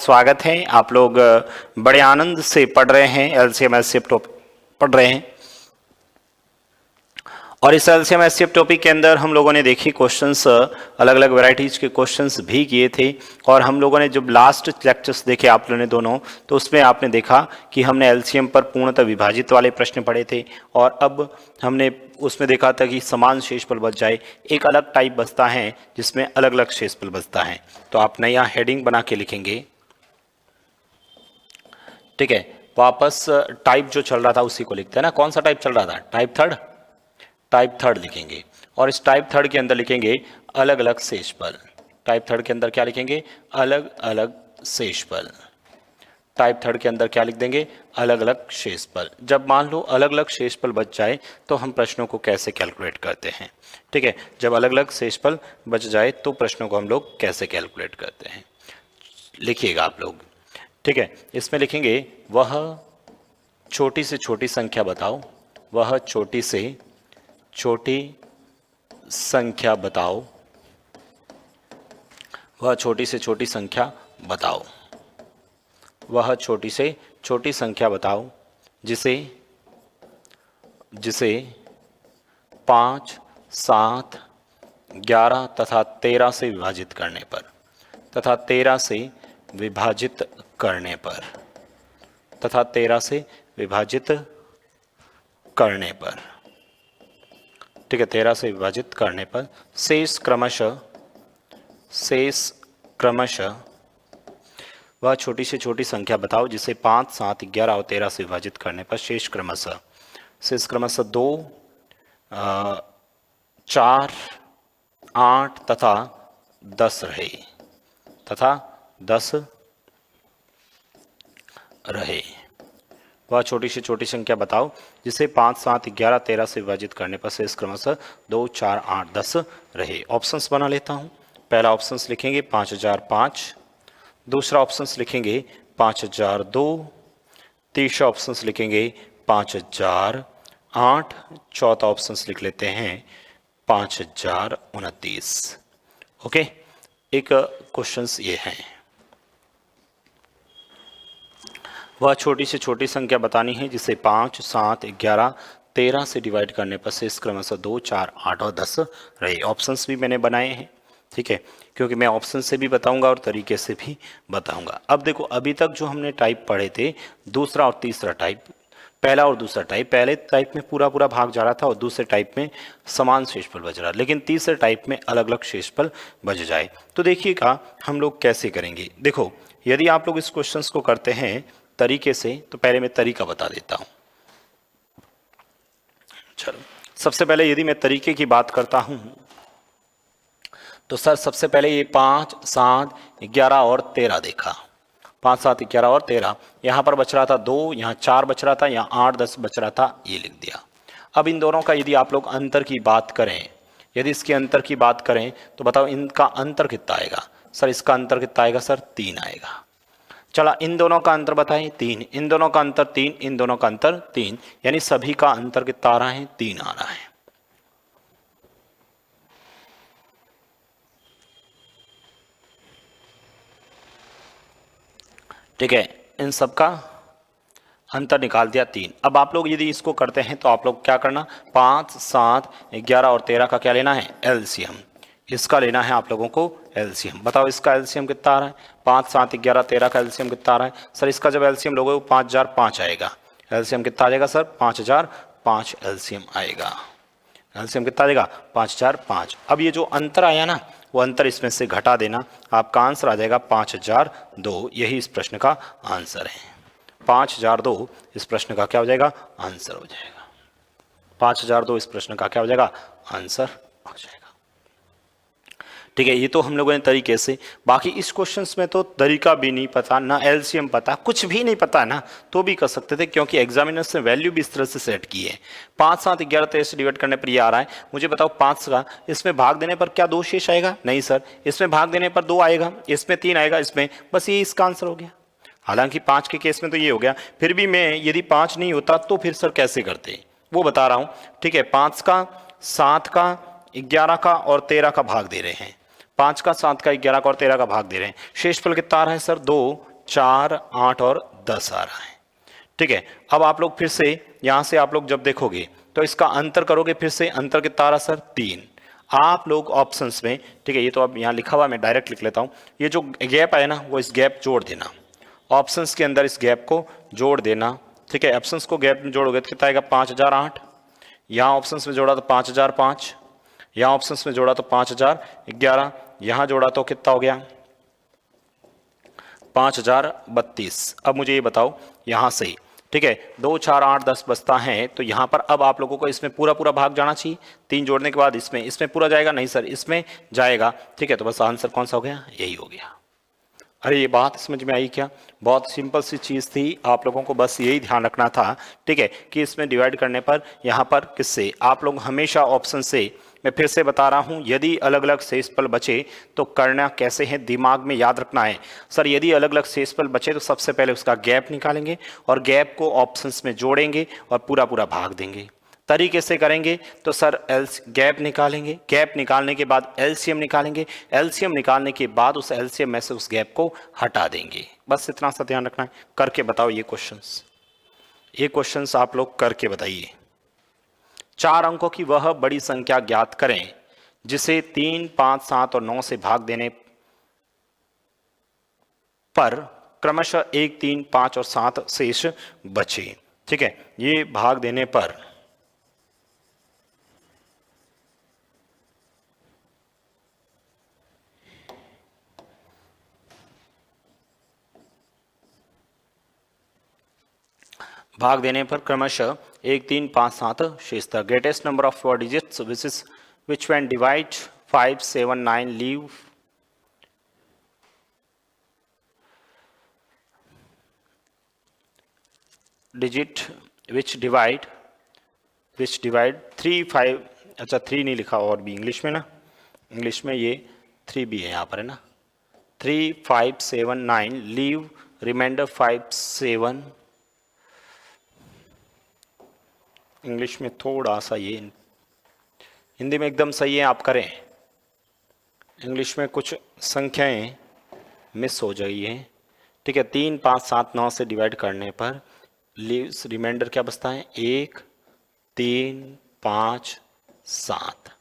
स्वागत है। आप लोग बड़े आनंद से पढ़ रहे हैं, एलसीएम एचसीएफ टॉपिक पढ़ रहे हैं। और इस एलसीएम एचसीएफ टॉपिक के अंदर हम लोगों ने देखी क्वेश्चंस, अलग अलग वैरायटीज के क्वेश्चंस भी किए थे। और हम लोगों ने जब लास्ट लेक्चर्स देखे आप लोगों ने दोनों, तो उसमें आपने देखा कि हमने एलसीएम पर पूर्णतः विभाजित वाले प्रश्न पढ़े थे। और अब हमने उसमें देखा था कि समान शेषफल बच जाए, एक अलग टाइप बचता है जिसमें अलग अलग शेषफल बचता है। तो आप नया हेडिंग बना के लिखेंगे, ठीक है। वापस टाइप जो चल रहा था उसी को लिखते हैं ना। कौन सा टाइप चल रहा था? टाइप थर्ड लिखेंगे। और इस टाइप थर्ड के अंदर लिखेंगे अलग अलग शेषफल। टाइप थर्ड के अंदर क्या लिखेंगे? अलग अलग शेषफल। टाइप थर्ड के अंदर क्या लिख देंगे? अलग अलग शेषफल। जब मान लो अलग अलग शेषफल बच जाए तो हम प्रश्नों को कैसे कैलकुलेट करते हैं, ठीक है। जब अलग अलग शेषफल बच जाए तो प्रश्नों को हम लोग कैसे कैलकुलेट करते हैं, लिखिएगा आप लोग, ठीक है। इसमें लिखेंगे वह छोटी से छोटी संख्या बताओ, वह छोटी से छोटी संख्या बताओ, वह छोटी से छोटी संख्या बताओ, वह छोटी से छोटी संख्या बताओ जिसे 5, 7, 11 तथा 13 से विभाजित करने पर, तथा 13 से विभाजित करने पर, तथा 13 से विभाजित करने पर, ठीक है, 13 से विभाजित करने पर शेष क्रमशः वह छोटी से छोटी संख्या बताओ जिसे 5, 7, 11 और 13 से विभाजित करने पर शेष क्रमशः 2, 4, 8 तथा 10 रहे। वह छोटी से छोटी संख्या बताओ जिसे 5, 7, 11, 13 से विभाजित करने पर शेष क्रमशः 2, 4, 8, 10 रहे। ऑप्शंस बना लेता हूँ। पहला ऑप्शंस लिखेंगे 5005, दूसरा ऑप्शंस लिखेंगे 5002, तीसरा ऑप्शंस लिखेंगे 5008, चौथा ऑप्शंस लिख लेते हैं 5029। ओके, एक क्वेश्चंस ये हैं। वह छोटी से छोटी संख्या बतानी है जिसे 5, 7, 11, 13 से डिवाइड करने पर शेष क्रमशः 2, 4, 8 और 10 रहे। ऑप्शंस भी मैंने बनाए हैं, ठीक है, क्योंकि मैं ऑप्शन से भी बताऊंगा और तरीके से भी बताऊंगा। अब देखो, अभी तक जो हमने टाइप पढ़े थे, दूसरा और तीसरा टाइप, पहला और दूसरा टाइप, पहले टाइप में पूरा पूरा भाग जा रहा था और दूसरे टाइप में समान शेषफल बच रहा, लेकिन तीसरे टाइप में अलग अलग शेषफल बच जाए। तो देखिएगा हम लोग कैसे करेंगे। देखो, यदि आप लोग इस क्वेश्चन को करते हैं तरीके से, तो पहले मैं तरीका बता देता हूं। चलो, सबसे पहले यदि मैं तरीके की बात करता हूं तो सर सबसे पहले ये 5, 7, 11 और 13 देखा। 5, 7, 11 और 13, यहाँ पर बच रहा था 2, यहाँ 4 बच रहा था, यहाँ 8, 10 बच रहा था, ये लिख दिया। अब इन दोनों का यदि आप लोग अंतर की बात करें, यदि इसके अंतर की बात करें तो बताओ इनका अंतर कितना आएगा? सर इसका अंतर कितना आएगा? सर 3 आएगा। चला, इन दोनों का अंतर बताएं 3, इन दोनों का अंतर 3, इन दोनों का अंतर 3, यानी सभी का अंतर कितना आ रहा है? 3 आ रहा है। ठीक है, इन सब का अंतर निकाल दिया 3। अब आप लोग यदि इसको करते हैं तो आप लोग क्या करना? 5, 7, 11 और 13 का क्या लेना है? एलसीएम। इसका लेना है आप लोगों को एलसीएम। बताओ इसका एलसीएम कितना आ रहा है? 5, 7, 11, 13 का एलसीएम कितना आ रहा है? सर इसका जब एलसीएम लोगे वो 5005 आएगा। एलसीएम कितना आ जाएगा सर? 5005 एलसीएम आएगा। एलसीएम कितना आ जाएगा? 5005। अब ये जो अंतर आया ना, वो अंतर इसमें से घटा देना, आपका आंसर आ जाएगा 5002। यही इस प्रश्न का आंसर है। 5002 इस प्रश्न का क्या हो जाएगा? आंसर हो जाएगा। 5002 इस प्रश्न का क्या हो जाएगा? आंसर हो जाएगा। ठीक है, ये तो हम लोगों ने तरीके से, बाकी इस क्वेश्चंस में तो तरीका भी नहीं पता, ना एलसीएम पता, कुछ भी नहीं पता ना, तो भी कर सकते थे, क्योंकि एग्जामिनर्स ने वैल्यू भी इस तरह से सेट की है। 5, 7, 11, 13 से डिवाइड करने पर ये आ रहा है। मुझे बताओ 5 का इसमें भाग देने पर क्या 2 शेष आएगा? नहीं सर, इसमें भाग देने पर 2 आएगा, इसमें 3 आएगा, इसमें बस ये इसका आंसर हो गया। हालांकि 5 के केस में तो ये हो गया, फिर भी मैं यदि 5 नहीं होता तो फिर सर कैसे करते वो बता रहा हूं। ठीक है, 5 का, 7 का, 11 का और 13 का भाग दे रहे हैं। 5 का, 7 का, 11 का और 13 का भाग दे रहे हैं। शेषफल कितना आ रहा है सर? 2, 4, 8 और 10 आ रहा है। ठीक है, अब आप लोग फिर से यहां से आप लोग जब देखोगे तो इसका अंतर करोगे, फिर से अंतर कितना आ रहा सर 3। आप लोग ऑप्शंस में, ठीक है, ये तो अब यहाँ लिखा हुआ मैं डायरेक्ट लिख लेता हूँ, ये जो गैप है ना वो इस गैप जोड़ देना, ऑप्शंस के अंदर इस गैप को जोड़ देना। ठीक है, ऑप्शंस को गैप में जोड़ोगे तो कितना आएगा 5008, यहाँ ऑप्शंस में जोड़ा तो 5005, यहाँ ऑप्शंस में जोड़ा तो 5011, यहाँ जोड़ा तो कितना हो गया 5032। अब मुझे ये बताओ यहाँ से, ठीक है, 2, 4, 8, 10 बचता है, तो यहाँ पर अब आप लोगों को इसमें पूरा पूरा भाग जाना चाहिए। 3 जोड़ने के बाद इसमें पूरा जाएगा, नहीं सर इसमें जाएगा। ठीक है, तो बस आंसर कौन सा हो गया, यही हो गया। अरे ये बात समझ में आई क्या, बहुत सिंपल सी चीज़ थी, आप लोगों को बस यही ध्यान रखना था। ठीक है, कि इसमें डिवाइड करने पर यहाँ पर किससे, आप लोग हमेशा ऑप्शन से, मैं फिर से बता रहा हूँ, यदि अलग अलग शेषफल बचे तो करना कैसे है, दिमाग में याद रखना है। सर यदि अलग अलग शेषफल बचे तो सबसे पहले उसका गैप निकालेंगे और गैप को ऑप्शंस में जोड़ेंगे और पूरा पूरा भाग देंगे। तरीके से करेंगे तो सर गैप निकालेंगे, गैप निकालने के बाद एलसीएम निकालेंगे, एलसीएम निकालने के बाद उस एलसीएम में से उस गैप को हटा देंगे। बस इतना सा ध्यान रखना है। करके बताओ ये क्वेश्चंस आप लोग करके बताइए। 4 अंकों की वह बड़ी संख्या ज्ञात करें जिसे 3, 5, 7 और 9 से भाग देने पर क्रमशः 1, 3, 5 और 7 शेष बचे। ठीक है, ये भाग देने पर क्रमशः 1, 3, 5, 7 शेष था। Greatest number of 4 digits which when divide 5, 7, 9 leave digit which divide 3, 5, अच्छा 3 नहीं लिखा, और भी इंग्लिश में ना, इंग्लिश में ये 3 भी है यहाँ पर है ना, 3, 5, 7, 9 लीव रिमाइंडर 5, 7। इंग्लिश में थोड़ा सा ये, हिंदी में एकदम सही है, आप करें, इंग्लिश में कुछ संख्याएं मिस हो गई हैं। ठीक है, 3, 5, 7, 9 से डिवाइड करने पर लीव्स रिमाइंडर क्या बचता है, 1, 3, 5, 7।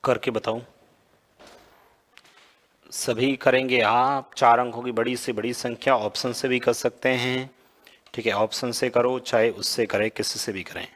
करके बताऊं, सभी करेंगे आप। 4 अंकों की बड़ी से बड़ी संख्या ऑप्शन से भी कर सकते हैं। ठीक है, ऑप्शन से करो चाहे उससे करें, किसी से भी करें।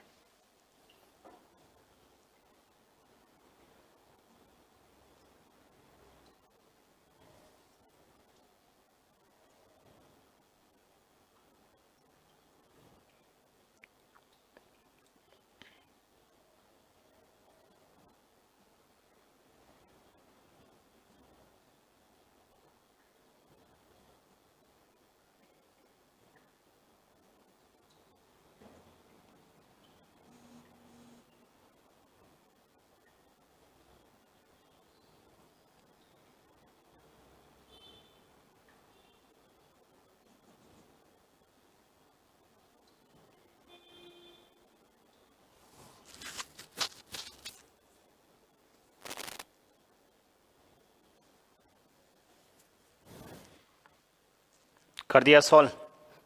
कर दिया सॉल्व।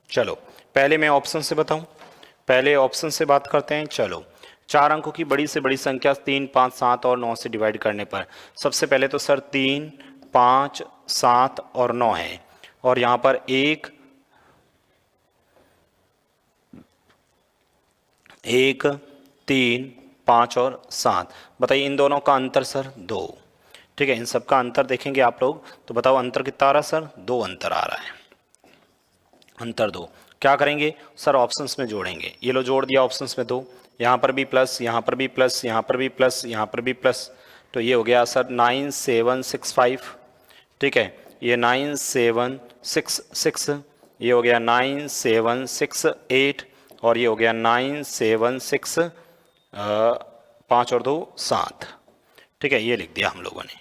चलो पहले मैं ऑप्शन से बताऊं, पहले ऑप्शन से बात करते हैं। चलो 4 अंकों की बड़ी से बड़ी संख्या 3, 5, 7 और 9 से डिवाइड करने पर, सबसे पहले तो सर 3, 5, 7 और 9 है, और यहाँ पर 1, 3, 5 और 7। बताइए इन दोनों का अंतर सर 2। ठीक है, इन सब का अंतर देखेंगे आप लोग तो बताओ अंतर कितना आ रहा है सर, 2 अंतर आ रहा है, अंतर 2। क्या करेंगे सर, ऑप्शंस में जोड़ेंगे। ये लो जोड़ दिया ऑप्शंस में 2, यहाँ पर भी प्लस, यहाँ पर भी प्लस, यहाँ पर भी प्लस, यहाँ पर भी प्लस, तो ये हो गया सर 9765। ठीक है, ये 9766, ये हो गया 9768, और ये हो गया 976, 5 और 2 7। ठीक है, ये लिख दिया हम लोगों ने।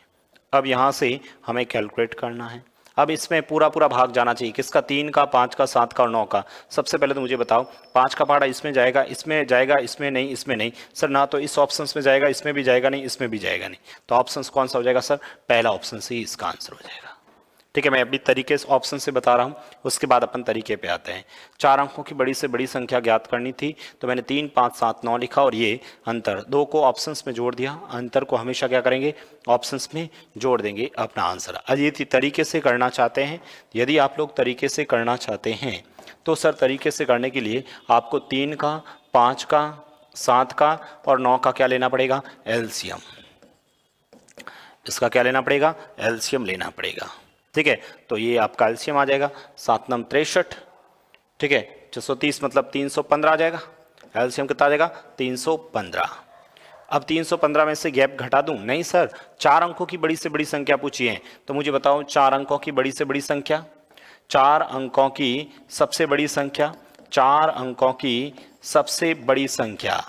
अब यहाँ से हमें कैलकुलेट करना है। अब इसमें पूरा पूरा भाग जाना चाहिए, किसका? 3 का, 5 का, 7 का और 9 का। सबसे पहले तो मुझे बताओ, 5 का पहाड़ा इसमें जाएगा, इसमें जाएगा, इसमें नहीं, इसमें नहीं सर, ना तो इस ऑप्शंस में जाएगा, इसमें भी जाएगा नहीं, इसमें भी जाएगा नहीं, तो ऑप्शंस कौन सा हो जाएगा सर? पहला ऑप्शन से ही इसका आंसर हो जाएगा। ठीक है, मैं अभी तरीके से ऑप्शन से बता रहा हूँ, उसके बाद अपन तरीके पे आते हैं। 4 अंकों की बड़ी से बड़ी संख्या ज्ञात करनी थी, तो मैंने 3, 5, 7, 9 लिखा और ये अंतर 2 को ऑप्शंस में जोड़ दिया। अंतर को हमेशा क्या करेंगे? ऑप्शंस में जोड़ देंगे अपना आंसर। यदि तरीके से करना चाहते हैं, यदि आप लोग तरीके से करना चाहते हैं तो सर तरीके से करने के लिए आपको 3 का, 5 का, 7 का और 9 का क्या लेना पड़ेगा? एलसीएम। इसका क्या लेना पड़ेगा? एलसीएम लेना पड़ेगा। ठीक है, तो ये आपका एलसीएम आ जाएगा 7 नम 63। ठीक है, 630 मतलब 315 आ जाएगा। एलसीएम कितना आ जाएगा? 315। अब 315 में से गैप घटा दूं? नहीं सर, 4 अंकों की बड़ी से बड़ी संख्या पूछी है, तो मुझे बताओ 4 अंकों की बड़ी से बड़ी संख्या, 4 अंकों की सबसे बड़ी संख्या, 4 अंकों की सबसे बड़ी संख्या,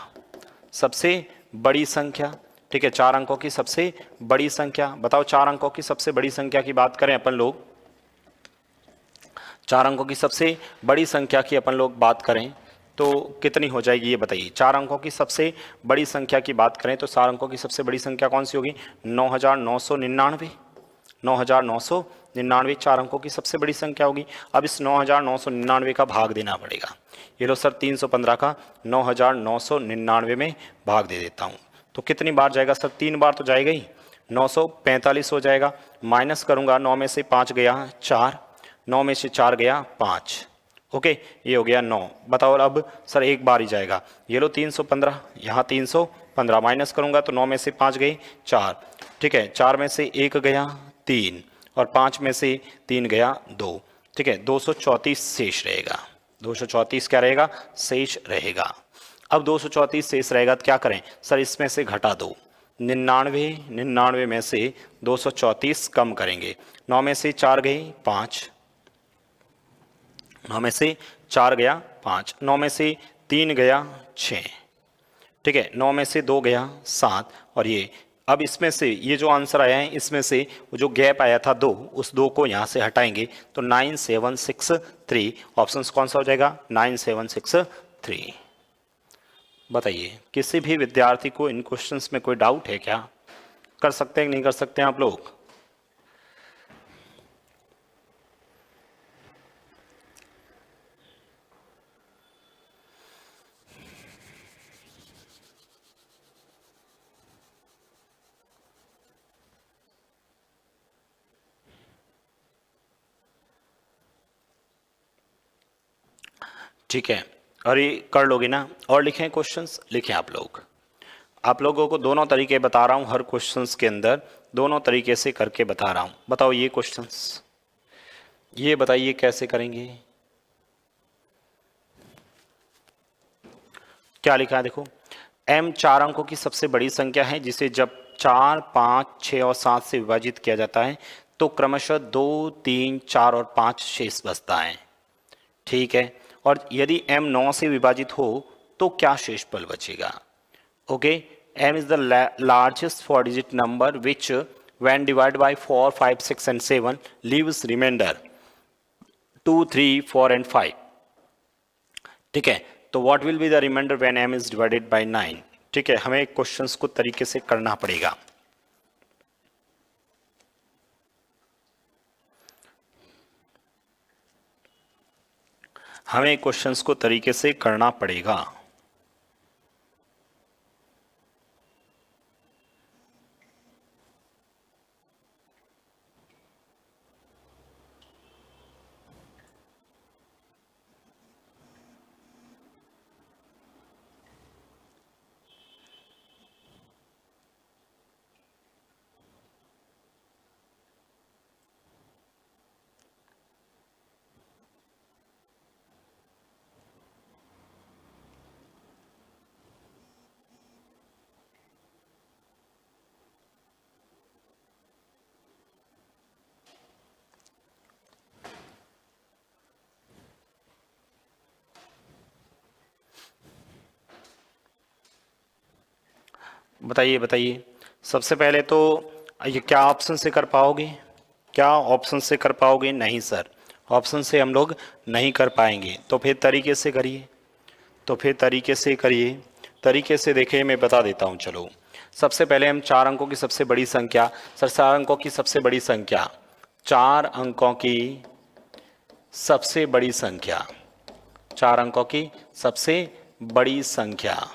सबसे बड़ी संख्या। ठीक है, 4 अंकों की सबसे बड़ी संख्या। बताओ 4 अंकों की सबसे बड़ी संख्या की बात करें अपन लोग, 4 अंकों की सबसे बड़ी संख्या की अपन लोग बात करें तो कितनी हो जाएगी ये बताइए। 4 अंकों की सबसे बड़ी संख्या की बात करें तो 4 अंकों की सबसे बड़ी संख्या कौन सी होगी? 9999। 9999 4 अंकों की सबसे बड़ी संख्या होगी। अब इस 9999 का भाग देना पड़ेगा। ये लो सर, 315 का 9999 में भाग दे देता हूँ, तो कितनी बार जाएगा सर? 3 बार तो जाएगा ही, 945 हो जाएगा। माइनस करूंगा, 9 में से 5 गया 4, 9 में से 4 गया 5। ओके, ये हो गया 9। बताओ अब सर एक बार ही जाएगा। ये लो 315, यहाँ 315 माइनस करूंगा तो 9 में से 5 गए 4। ठीक है, 4 में से 1 गया 3 और 5 में से 3 गया 2। ठीक है, 234 शेष रहेगा। 234 क्या रहेगा? शेष रहेगा। अब 234 शेष रहेगा तो क्या करें सर? इसमें से घटा दो। 99 में से 234 कम करेंगे। 9 में से 4 गए 5, 9 में से 4 गया 5, 9 में से 3 गया 6। ठीक है, 9 में से 2 गया 7, और ये अब इसमें से ये जो आंसर आया है इसमें से वो जो गैप आया था 2, उस 2 को यहाँ से हटाएंगे तो 9763। ऑप्शन कौन सा हो जाएगा? 9763। बताइए, किसी भी विद्यार्थी को इन क्वेश्चंस में कोई डाउट है क्या? कर सकते हैं कि नहीं कर सकते हैं आप लोग? ठीक है, और ये कर लोगे ना? और लिखें क्वेश्चंस, लिखें आप लोग। आप लोगों को दोनों तरीके बता रहा हूं, हर क्वेश्चंस के अंदर दोनों तरीके से करके बता रहा हूं। बताओ ये क्वेश्चंस, ये बताइए कैसे करेंगे? क्या लिखा है देखो, m 4 अंकों की सबसे बड़ी संख्या है जिसे जब 4, 5, 6 और 7 से विभाजित किया जाता है तो क्रमशः 2, 3, 4 और 5 शेष बचता है। ठीक है, और यदि m 9 से विभाजित हो तो क्या शेषफल बचेगा? Okay, m is the largest 4-digit number which when divided by 4, 5, 6 and 7 leaves remainder 2, 3, 4 and 5. ठीक है, तो what will be the remainder when m is divided by 9? ठीक है, हमें क्वेश्चंस को तरीके से करना पड़ेगा। हमें क्वेश्चंस को तरीके से करना पड़ेगा। बताइए बताइए। सबसे पहले तो ये क्या ऑप्शन से कर पाओगे? क्या ऑप्शन से कर पाओगे? नहीं सर, ऑप्शन से हम लोग नहीं कर पाएंगे। तो फिर तरीके से करिए, तो फिर तरीके से करिए। तरीके से देखिए, मैं बता देता हूँ। चलो, सबसे पहले हम 4 अंकों की सबसे बड़ी संख्या, सर 4 अंकों की सबसे बड़ी संख्या, 4 अंकों की सबसे बड़ी संख्या, 4 अंकों की सबसे बड़ी संख्या,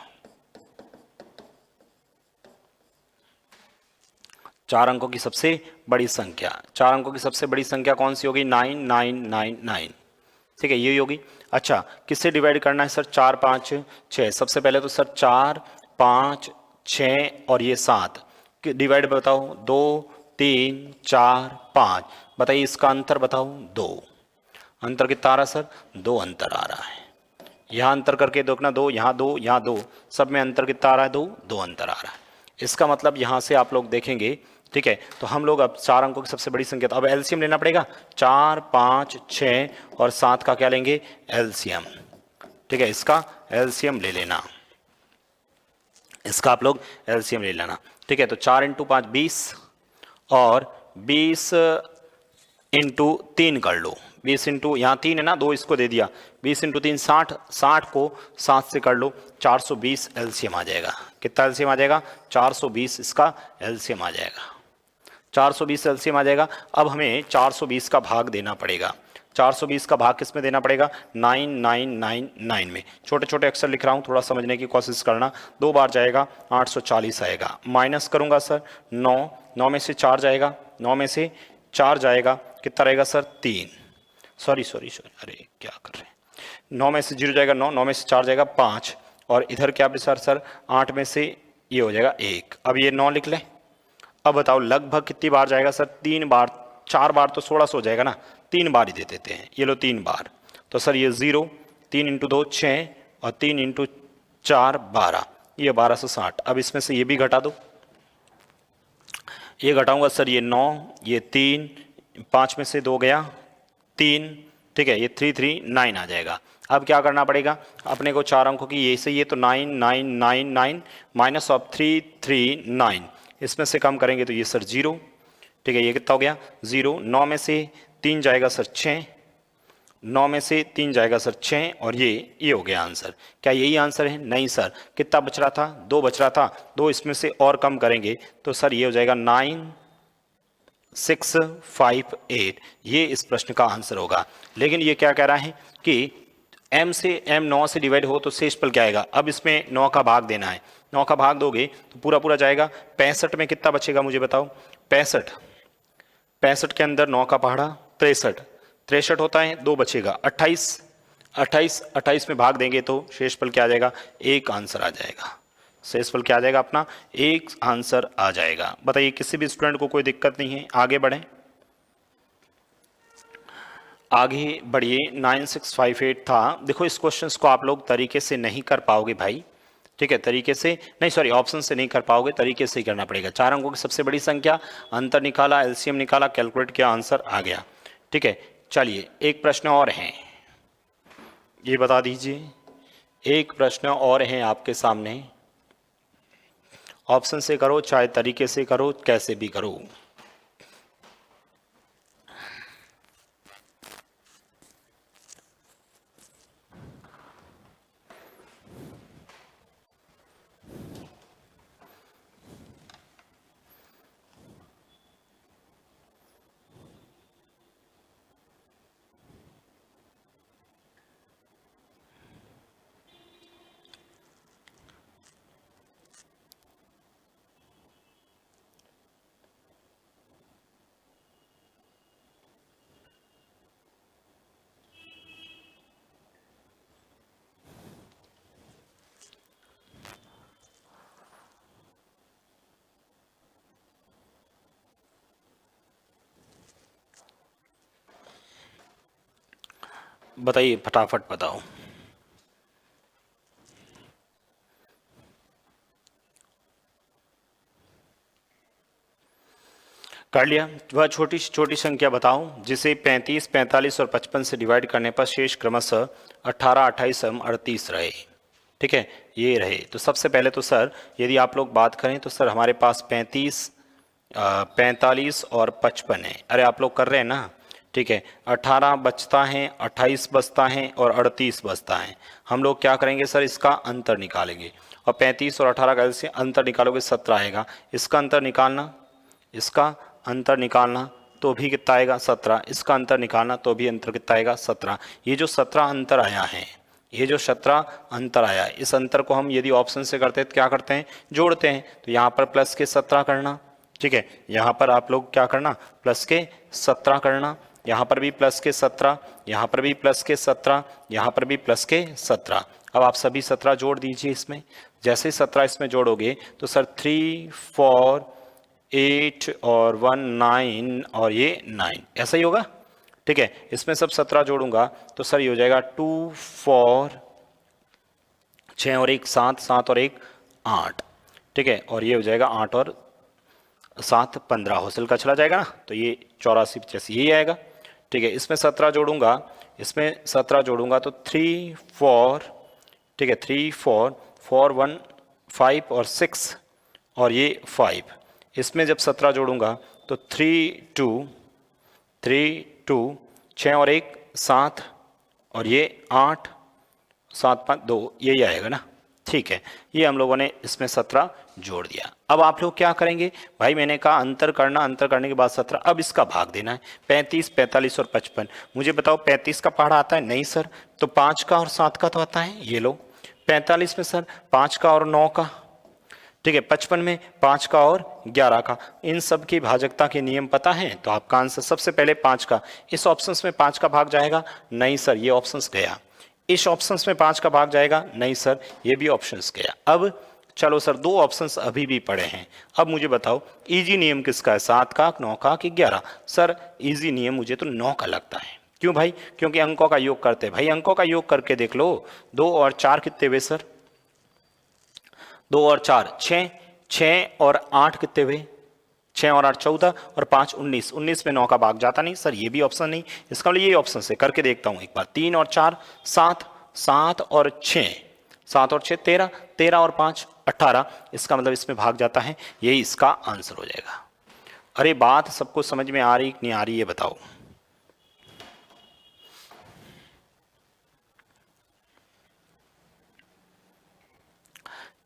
4 अंकों की सबसे बड़ी संख्या, 4 अंकों की सबसे बड़ी संख्या कौन सी होगी? 9999। ठीक है, ये होगी। अच्छा, किससे डिवाइड करना है सर? 4 5 6। सबसे पहले तो सर 4 5 6 और ये 7 डिवाइड बताओ। 2 3 4 5। बताइए इसका अंतर बताओ। 2। अंतर कितना आ रहा है सर? 2 अंतर आ रहा है। यहाँ अंतर करके देखना, 2 यहाँ 2 यहाँ 2, सब में अंतर कितना आ रहा है? 2 2 अंतर आ रहा है। इसका मतलब यहाँ से आप लोग देखेंगे। ठीक है, तो हम लोग अब 4 अंकों की सबसे बड़ी संख्या, तो अब एलसीएम लेना पड़ेगा। 4 5 6 और 7 का क्या लेंगे? एलसीएम। ठीक है, इसका एलसीएम ले लेना, इसका आप लोग एलसीएम ले लेना। ठीक है, तो 4 इंटू 5 20 और 20 इंटू 3 कर लो। 20 इंटू, यहाँ 3 है ना, 2 इसको दे दिया। 20 इंटू 3 60, 60 को 7 से कर लो। 420 एलसीएम आ जाएगा। कितना एलसीएम आ जाएगा? 420 इसका एलसीएम आ जाएगा। 420 एलसीएम आ जाएगा। अब हमें 420 का भाग देना पड़ेगा। 420 का भाग किस में देना पड़ेगा? 9999 में। छोटे छोटे अक्षर लिख रहा हूँ, थोड़ा समझने की कोशिश करना। 2 बार जाएगा 840 आएगा। माइनस करूँगा सर 9, 9 में से 4 जाएगा, 9 में से 4 जाएगा, कितना रहेगा सर? 3। सॉरी, अरे क्या कर रहे हैं। 9 में से 0 जाएगा 9, 9 में से 4 जाएगा 5, और इधर क्या सर 8 में से ये हो जाएगा 1। अब ये 9 लिख लें। अब बताओ लगभग कितनी बार जाएगा सर? 3 बार। 4 बार तो 16 हो जाएगा ना, 3 बार ही दे देते हैं। ये लो 3 बार। तो सर ये 0, 3 इंटू 2 6 और 3 इंटू 4 12, ये 1260। अब इसमें से ये भी घटा दो। ये घटाऊंगा सर, ये 9, ये 3, 5 में से 2 गया 3। ठीक है, ये 339 आ जाएगा। अब क्या करना पड़ेगा अपने को? 4 अंकों की ये से ये तो 9999 माइनस ऑफ 339, इसमें से कम करेंगे तो ये सर 0। ठीक है, ये कितना हो गया? 0। 9 में से 3 जाएगा सर 6, 9 में से 3 जाएगा सर 6, और ये हो गया आंसर। क्या यही आंसर है? नहीं सर, कितना बच रहा था? 2 बच रहा था। 2 इसमें से और कम करेंगे तो सर ये हो जाएगा 9658। ये इस प्रश्न का आंसर होगा। लेकिन ये क्या कह रहा है कि m से m 9 से डिवाइड हो तो शेषफल क्या आएगा? अब इसमें 9 का भाग देना है। 9 का भाग दोगे तो पूरा पूरा जाएगा। 65 में कितना बचेगा मुझे बताओ? 65, 65 के अंदर 9 का पहाड़ा 63, 63 होता है, 2 बचेगा 28, 28, 28 में भाग देंगे तो शेषफल क्या आ जाएगा? 1 आंसर आ जाएगा। शेषफल क्या आ जाएगा अपना? 1 आंसर आ जाएगा। बताइए किसी भी स्टूडेंट को कोई दिक्कत नहीं है? आगे बढ़ें, आगे बढ़िए। 9658 था। देखो इस क्वेश्चन को आप लोग तरीके से नहीं कर पाओगे भाई। ठीक है, तरीके से नहीं, सॉरी ऑप्शन से नहीं कर पाओगे, तरीके से ही करना पड़ेगा। 4 अंकों की सबसे बड़ी संख्या, अंतर निकाला, एलसीएम निकाला, कैलकुलेट किया, आंसर आ गया। ठीक है, चलिए एक प्रश्न और है, ये बता दीजिए। एक प्रश्न और है आपके सामने। ऑप्शन से करो चाहे तरीके से करो, कैसे भी करो। बताइए फटाफट बताओ। कर लिया? वह छोटी छोटी संख्या बताओ जिसे 35, 45 और 55 से डिवाइड करने पर शेष क्रमशः 18, 28 एवं 38 रहे। ठीक है, ये रहे। तो सबसे पहले तो सर यदि आप लोग बात करें तो सर हमारे पास 45 और 55 है। अरे आप लोग कर रहे हैं ना, ठीक है। 18 बचता है, 28 बचता है और 38 बचता है। हम लोग क्या करेंगे सर, इसका अंतर निकालेंगे। और 35 और 18 का से अंतर निकालोगे 17 आएगा। इसका अंतर निकालना, इसका अंतर निकालना तो भी कितना आएगा 17। इसका अंतर निकालना तो भी अंतर कितना आएगा 17। ये जो 17 अंतर आया है, ये जो 17 अंतर आया है, इस अंतर को हम यदि ऑप्शन से करते हैं तो क्या करते हैं, जोड़ते हैं। तो यहाँ पर प्लस के 17 करना, ठीक है। यहाँ पर आप लोग क्या करना, प्लस के 17 करना। यहाँ पर भी प्लस के 17, यहाँ पर भी प्लस के 17, यहाँ पर भी प्लस के 17। अब आप सभी 17 जोड़ दीजिए इसमें। जैसे ही 17 इसमें जोड़ोगे तो सर 3 4 8 और 1 9 और ये 9, ऐसा ही होगा, ठीक है। इसमें सब 17 जोड़ूंगा तो सर ये हो जाएगा 2 4 6 और 1 7, 7 और 1 8, ठीक है। और ये हो जाएगा 8 और 7 15, हौसल का चला जाएगा ना, तो ये 84 85 यही आएगा, ठीक है। इसमें 17 जोड़ूंगा, इसमें 17 जोड़ूंगा तो 3 4, ठीक है, 3 4 4 1 5 और 6 और ये 5। इसमें जब 17 जोड़ूंगा तो 3 2 6 और 1 7 और ये 8 7 5 2, यही आएगा ना, ठीक है। ये हम लोगों ने इसमें 17 जोड़ दिया। अब आप लोग क्या करेंगे भाई, मैंने कहा अंतर करना, अंतर करने के बाद 17, अब इसका भाग देना है। 35 45 और 55, मुझे बताओ 35 का पहाड़ा आता है, नहीं सर। तो 5 का और 7 का तो आता है, ये लो। 45 में सर 5 का और 9 का, ठीक है। 55 में 5 का और 11 का। इन सब की भाजकता के नियम पता है तो आपका आंसर सबसे पहले 5 का, इस ऑप्शंस में 5 का भाग जाएगा, नहीं सर ये ऑप्शंस गया। इस ऑप्शंस में 5 का भाग जाएगा, नहीं सर ये भी ऑप्शंस गया। अब चलो सर, दो ऑप्शंस अभी भी पड़े हैं। अब मुझे बताओ इजी नियम किसका है, 7 का, 9 का कि 11? सर इजी नियम मुझे तो 9 का लगता है। क्यों भाई? क्योंकि अंकों का योग करते हैं। भाई अंकों का योग करके देख लो, 2 और 4 कितने हुए सर? 2 और 4 6, 6 और 8 कितने हुए? 6 और 8 14 और 5 19, 19 में 9 का भाग जाता नहीं सर, ये भी ऑप्शन नहीं। इसका मतलब ये ऑप्शन से करके देखता हूं एक बार। 3 और 4 7, 7 और 6 7 और 6 13, 13 और 5 18, इसका मतलब इसमें भाग जाता है, यही इसका आंसर हो जाएगा। अरे बात सबको समझ में आ रही कि नहीं आ रही ये बताओ।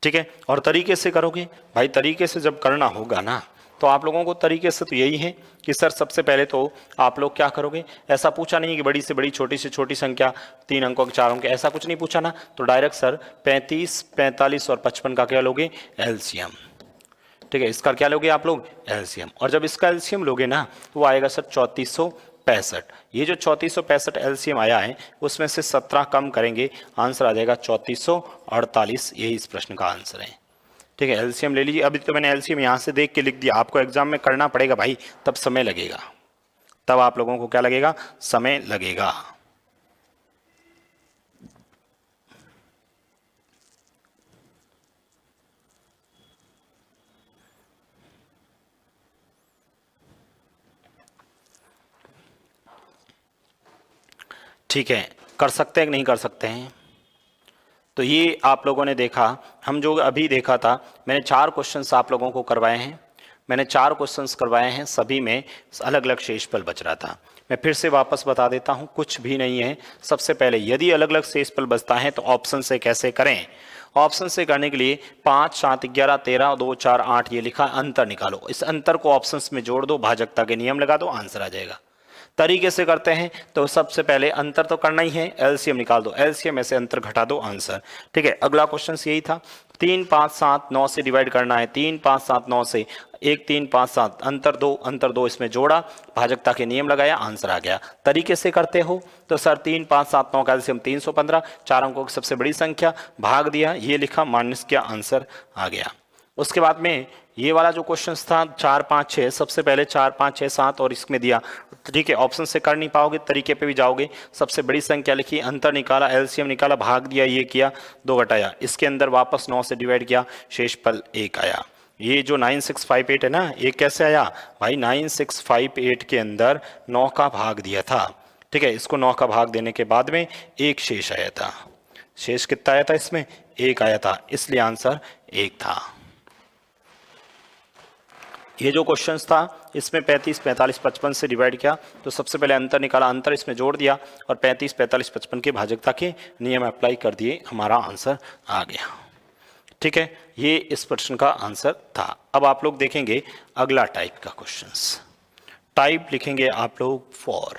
ठीक है, और तरीके से करोगे भाई, तरीके से जब करना होगा ना तो आप लोगों को तरीके से तो यही है कि सर सबसे पहले तो आप लोग क्या करोगे, ऐसा पूछा नहीं कि बड़ी से बड़ी छोटी से छोटी संख्या 3 अंकों के 4 अंक, ऐसा कुछ नहीं पूछा ना। तो डायरेक्ट सर 35 45 और 55 का क्या लोगे? एलसीएम। ठीक है, इसका क्या लोगे आप लोग? एलसीएम। और जब इसका एलसीएम लोगे ना तो वो आएगा सर 3465। ये जो 3465 एलसीएम आया है उसमें से 17 कम करेंगे, आंसर आ जाएगा 3448। यही इस प्रश्न का आंसर है। ठीक है, एलसीएम ले लीजिए। अभी तो मैंने एलसीएम यहाँ से देख के लिख दिया, आपको एग्जाम में करना पड़ेगा भाई, तब समय लगेगा, तब आप लोगों को क्या लगेगा? समय लगेगा। ठीक है, कर सकते हैं कि नहीं कर सकते हैं? तो ये आप लोगों ने देखा, हम जो अभी देखा था, मैंने 4 क्वेश्चंस आप लोगों को करवाए हैं। मैंने 4 क्वेश्चंस करवाए हैं, सभी में अलग अलग शेषफल बच रहा था। मैं फिर से वापस बता देता हूं, कुछ भी नहीं है। सबसे पहले यदि अलग अलग शेषफल बचता है तो ऑप्शन से कैसे करें? ऑप्शन से करने के लिए 5 7 11 13 2 4 8 ये लिखा, अंतर निकालो। इस अंतर को ऑप्शंस में जोड़ दो, भाजकता के नियम लगा दो, आंसर आ जाएगा। तरीके से करते हैं तो सबसे पहले अंतर तो करना ही है, एलसीएम निकाल दो, एलसीएम में से अंतर घटा दो, आंसर। ठीक है, अगला क्वेश्चन यही था। 3 5 7 9 से डिवाइड करना है, 3 5 7 9 से 1 3 5 7, अंतर दो इसमें जोड़ा, भाजकता के नियम लगाया, आंसर आ गया। तरीके से करते हो तो सर 3 5 7 9 का एलसीएम 315, 4 अंकों की सबसे बड़ी संख्या, भाग दिया, ये लिखा, माइनस किया, आंसर आ गया। उसके बाद में ये वाला जो क्वेश्चन था 4 5 6, सबसे पहले 4 5 6 7 और इसमें दिया। ठीक है, ऑप्शन से कर नहीं पाओगे, तरीके पे भी जाओगे। सबसे बड़ी संख्या लिखी, अंतर निकाला, एलसीएम निकाला, भाग दिया, ये किया, 2 घटाया, इसके अंदर वापस 9 से डिवाइड किया, शेषफल 1 आया। ये जो 9658 है ना, ये कैसे आया भाई? 9658 के अंदर 9 का भाग दिया था। ठीक है, इसको 9 का भाग देने के बाद में 1 शेष आया था। शेष कितना आया था इसमें? 1 आया था, इसलिए आंसर 1 था। ये जो क्वेश्चंस था इसमें 35, 45, 55 से डिवाइड किया, तो सबसे पहले अंतर निकाला, अंतर इसमें जोड़ दिया और 35, 45, 55 के भाजकता के नियम अप्लाई कर दिए, हमारा आंसर आ गया। ठीक है, ये इस प्रश्न का आंसर था। अब आप लोग देखेंगे अगला टाइप का क्वेश्चंस। टाइप लिखेंगे आप लोग 4।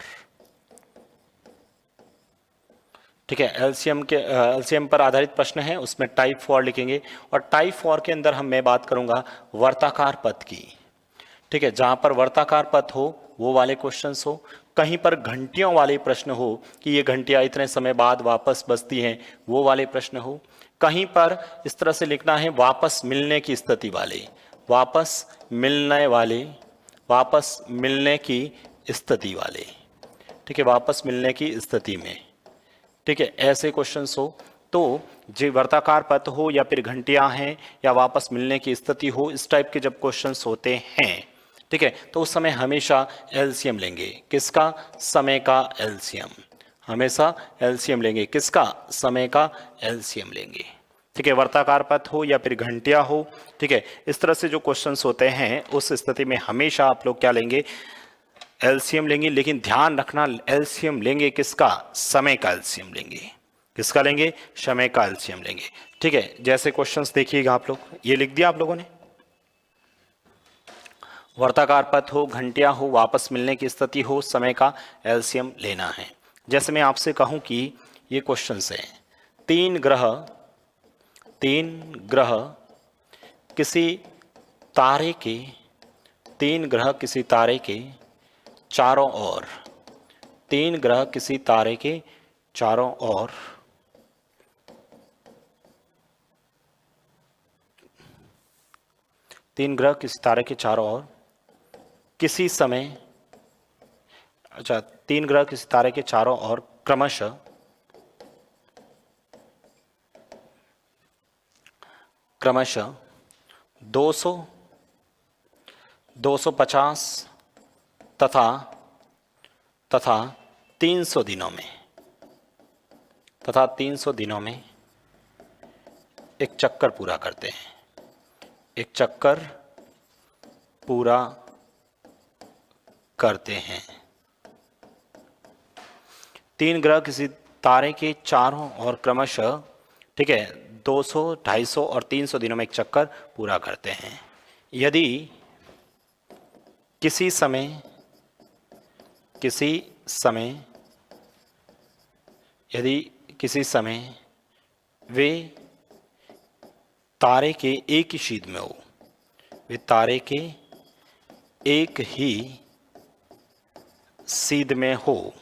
ठीक है, एलसीएम पर आधारित प्रश्न है, उसमें टाइप 4 लिखेंगे। और टाइप 4 के अंदर मैं बात करूंगा वर्ताकार पथ की। ठीक है, जहां पर वर्ताकार पथ हो वो वाले क्वेश्चंस हो, कहीं पर घंटियों वाले प्रश्न हो कि ये घंटियां इतने समय बाद वापस बजती हैं, वो वाले प्रश्न हो। कहीं पर इस तरह से लिखना है वापस मिलने की स्थिति वाले, वापस मिलने की स्थिति वाले। ठीक है, वापस मिलने की स्थिति में। ठीक है, ऐसे क्वेश्चंस हो तो जो वर्ताकार पथ हो या फिर घंटियां हैं या वापस मिलने की स्थिति हो, इस टाइप के जब क्वेश्चंस होते हैं, ठीक है, तो उस समय हमेशा एलसीएम लेंगे। किसका? समय का एलसीएम। हमेशा एलसीएम लेंगे। किसका? समय का एलसीएम लेंगे। ठीक है, वर्ताकार पथ हो या फिर घंटिया हो। ठीक है, इस तरह से जो क्वेश्चंस होते हैं उस स्थिति में हमेशा आप लोग क्या लेंगे? एलसीएम लेंगे। लेकिन ध्यान रखना, एलसीएम लेंगे किसका? समय का एलसीएम लेंगे। किसका लेंगे? समय का एलसीएम लेंगे। ठीक है, जैसे क्वेश्चंस देखिएगा आप लोग, ये लिख दिया आप लोगों ने, वर्ताकार पथ हो, घंटिया हो, वापस मिलने की स्थिति हो, समय का एलसीएम लेना है। जैसे मैं आपसे कहूं कि ये क्वेश्चंस है, तीन ग्रह किसी तारे के, तीन ग्रह किसी तारे के चारों ओर, तीन ग्रह किसी तारे के चारों ओर तीन ग्रह किसी तारे के चारों ओर किसी समय, अच्छा, तीन ग्रह किसी तारे के चारों ओर क्रमशः 200, 250 तथा 300 दिनों में, 300 दिनों में एक चक्कर पूरा करते हैं। एक चक्कर पूरा करते हैं। तीन ग्रह किसी तारे के चारों और क्रमशः, ठीक है, 200, 250 और 300 दिनों में एक चक्कर पूरा करते हैं। यदि किसी समय वे तारे के एक ही सीध में हो, वे तारे के एक ही सीध में हो,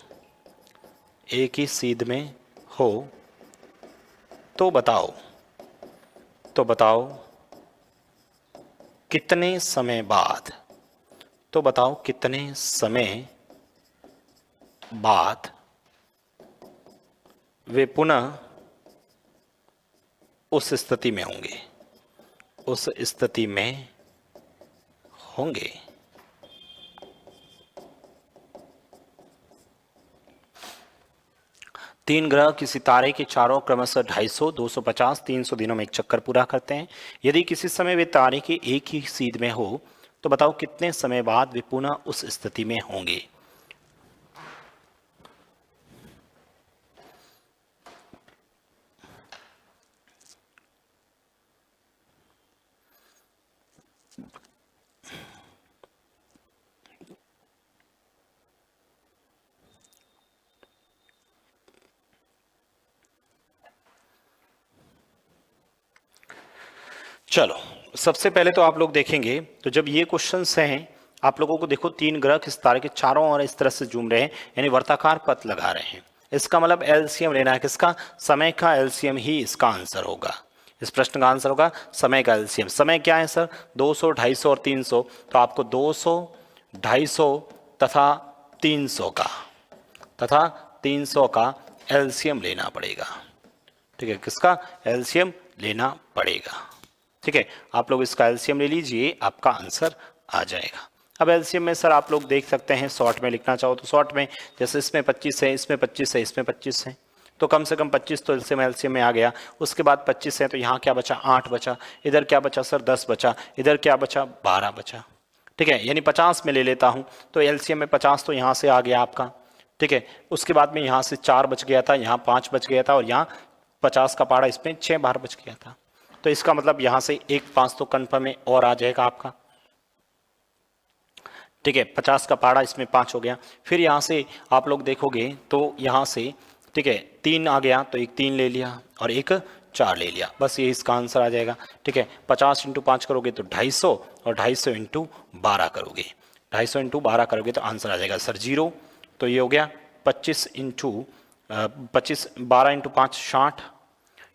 एक ही सीध में हो, तो बताओ कितने समय बाद, तो बताओ कितने समय बाद वे पुनः उस स्थिति में होंगे, उस स्थिति में होंगे। तीन ग्रह किसी तारे के चारों क्रमशः 250, 250, 300 दिनों में एक चक्कर पूरा करते हैं। यदि किसी समय वे तारे के एक ही सीध में हो, तो बताओ कितने समय बाद वे पुनः उस स्थिति में होंगे। चलो, सबसे पहले तो आप लोग देखेंगे, तो जब ये क्वेश्चंस हैं आप लोगों को, देखो तीन ग्रह किस तारे के चारों ओर इस तरह से घूम रहे हैं, यानी वर्ताकार पथ लगा रहे हैं। इसका मतलब एलसीएम लेना है। किसका? समय का एलसीएम ही इसका आंसर होगा। इस प्रश्न का आंसर होगा समय का एलसीएम। समय क्या है सर? 200, 250 और 300। तो आपको 200, 250 तथा 300 का एलसीएम लेना पड़ेगा। ठीक है, किसका एलसीएम लेना पड़ेगा? ठीक है, आप लोग इसका एलसीएम ले लीजिए, आपका आंसर आ जाएगा। अब एलसीएम में सर आप लोग देख सकते हैं, शॉर्ट में लिखना चाहो तो शॉर्ट में, जैसे इसमें 25 है, इसमें 25 है, इसमें 25 है, तो कम से कम 25 तो एलसीएम में आ गया। उसके बाद 25 है तो यहाँ क्या बचा, 8 बचा। इधर क्या बचा सर, 10 बचा। इधर क्या बचा, 12 बचा। ठीक है, यानी 50 में ले लेता हूँ तो एलसीएम में 50 तो यहाँ से आ गया आपका। ठीक है, उसके बाद में यहाँ से 4 बच गया था, यहाँ 5 बच गया था, और यहाँ 50 का पारा इसमें 6 बार बच गया था। तो इसका मतलब यहाँ से 1 5 तो कन्फर्म है और आ जाएगा आपका। ठीक है, 50 का पारा इसमें 5 हो गया। फिर यहाँ से आप लोग देखोगे तो यहाँ से, ठीक है, 3 आ गया तो एक 3 ले लिया और एक 4 ले लिया, बस ये इसका आंसर आ जाएगा। ठीक है, 50 × 5 करोगे तो 250, और 250 × 12 करोगे, 250 × 12 करोगे तो आंसर आ जाएगा सर 0। तो ये हो गया 25 × 25, 12 × 5 60।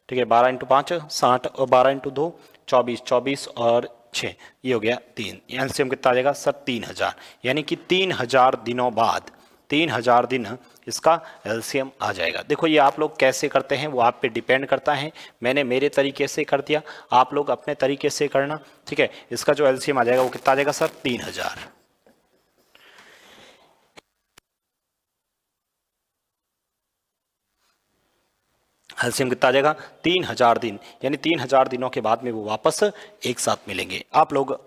ठीक है, 12 × 5 60, और 12 × 2 24, 24 और 6, ये हो गया 3। एलसीएम कितना आ जाएगा सर 3000, यानी कि 3000 दिनों बाद, 3000 दिन इसका एलसीएम आ जाएगा। देखो ये आप लोग कैसे करते हैं वो आप पे डिपेंड करता है। मैंने मेरे तरीके से कर दिया, आप लोग अपने तरीके से करना। ठीक है, इसका जो एलसीएम आ जाएगा वो कितना आ जाएगा सर 3000। एलसीएम कितना आ जाएगा 3000 दिन, यानी 3000 दिनों के बाद में वो वापस एक साथ मिलेंगे। आप लोग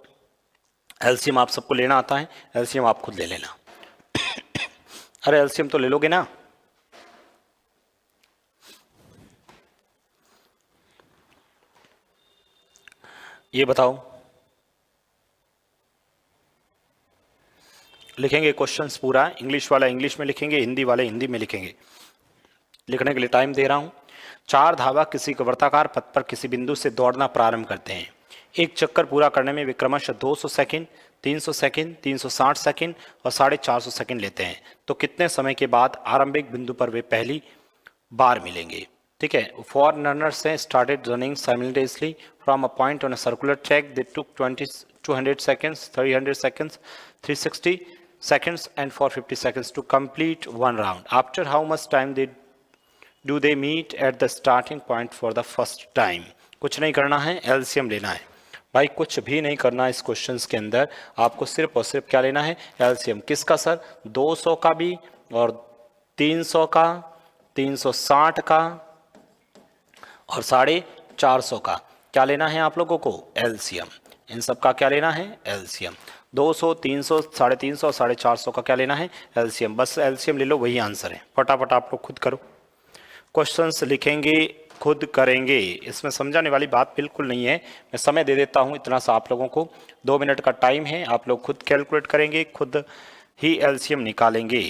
एलसीएम आप सबको लेना आता है, एलसीएम आप खुद ले लेना। अरे एलसीएम तो ले लोगे ना। ये बताओ, लिखेंगे क्वेश्चंस पूरा, इंग्लिश वाला इंग्लिश में लिखेंगे, हिंदी वाले हिंदी में लिखेंगे। लिखने के लिए टाइम दे रहा हूं। 4 धावक किसी वर्ताकार पथ पर किसी बिंदु से दौड़ना प्रारंभ करते हैं। एक चक्कर पूरा करने में वे क्रमशः 200 सेकंड, 300 सेकंड, 360 सेकंड और 450 सेकंड लेते हैं। तो कितने समय के बाद आरंभिक बिंदु पर वे पहली बार मिलेंगे। ठीक है, 4 रनर्स हैं started running simultaneously from a point on a circular track. They took 200 seconds, 300 seconds, 360 seconds and 450 seconds to complete one round. After how much time do they meet at the starting point for the first time? कुछ नहीं करना है, LCM लेना है भाई, कुछ भी नहीं करना है इस क्वेश्चंस के अंदर। आपको सिर्फ और सिर्फ क्या लेना है, एलसीएम। किसका सर, 200 का भी और 300 का, 360 का और 450 का। क्या लेना है आप लोगों को, एलसीएम। इन सब का क्या लेना है, एलसीएम। 200, 300, 350 और 450 का क्या लेना है, एलसीएम। बस एलसीएम ले लो, वही आंसर है। फटाफट आप लोग खुद करो, क्वेश्चंस लिखेंगे, खुद करेंगे। इसमें समझाने वाली बात बिल्कुल नहीं है। मैं समय दे देता हूं इतना सा आप लोगों को, 2 मिनट का टाइम है। आप लोग खुद कैलकुलेट करेंगे, खुद ही एलसीएम निकालेंगे।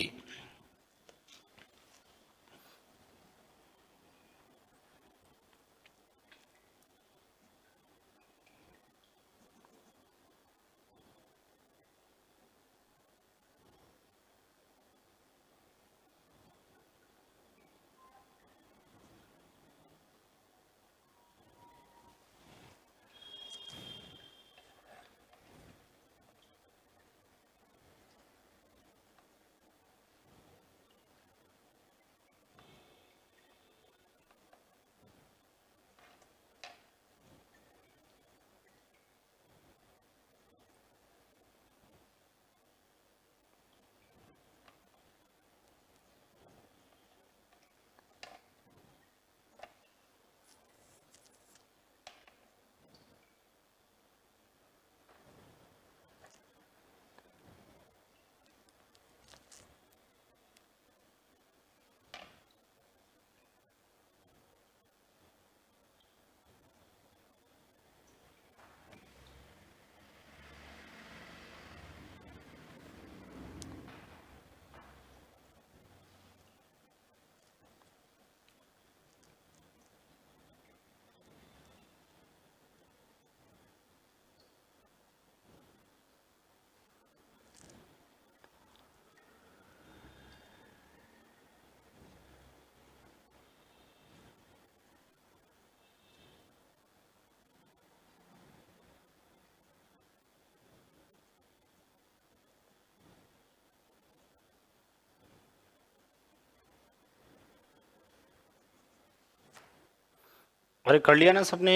अरे कर लिया ना सबने,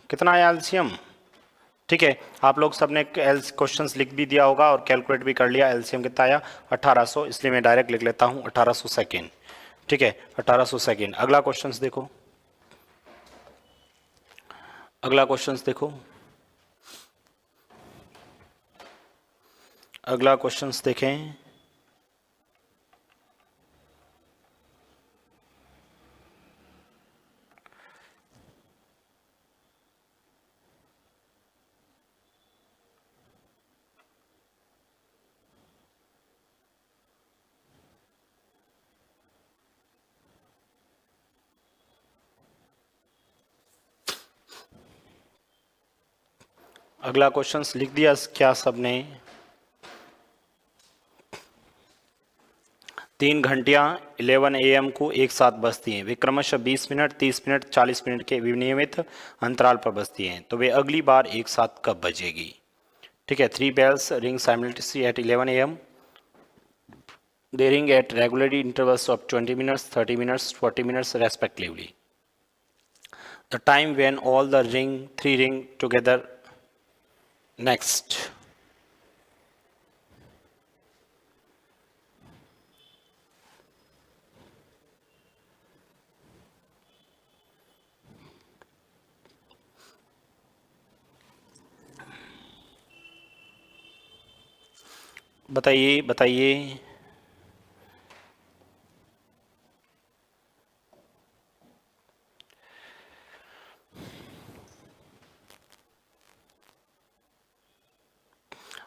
कितना आया एलसीएम। ठीक है, आप लोग सबने क्वेश्चंस लिख भी दिया होगा और कैलकुलेट भी कर लिया। एलसीएम कितना आया 1800, इसलिए मैं डायरेक्ट लिख लेता हूँ 1800 सेकेंड। ठीक है, 1800 सेकेंड। अगला क्वेश्चंस देखो, अगला क्वेश्चंस देखो, अगला क्वेश्चंस देखें। अगला क्वेश्चंस लिख दिया क्या सबने? 3 घंटियां 11 AM को एक साथ बजती हैं, वे क्रमशः 20 मिनट, 30 मिनट, 40 मिनट के विनियमित अंतराल पर बजती हैं, तो वे अगली बार एक साथ कब बजेगी? ठीक है, 3 bells ring simultaneously at 11 AM. They ring at regular intervals of 20 minutes, 30 minutes, 40 minutes respectively. The time when all the three ring together. Next. बताइए बताइए।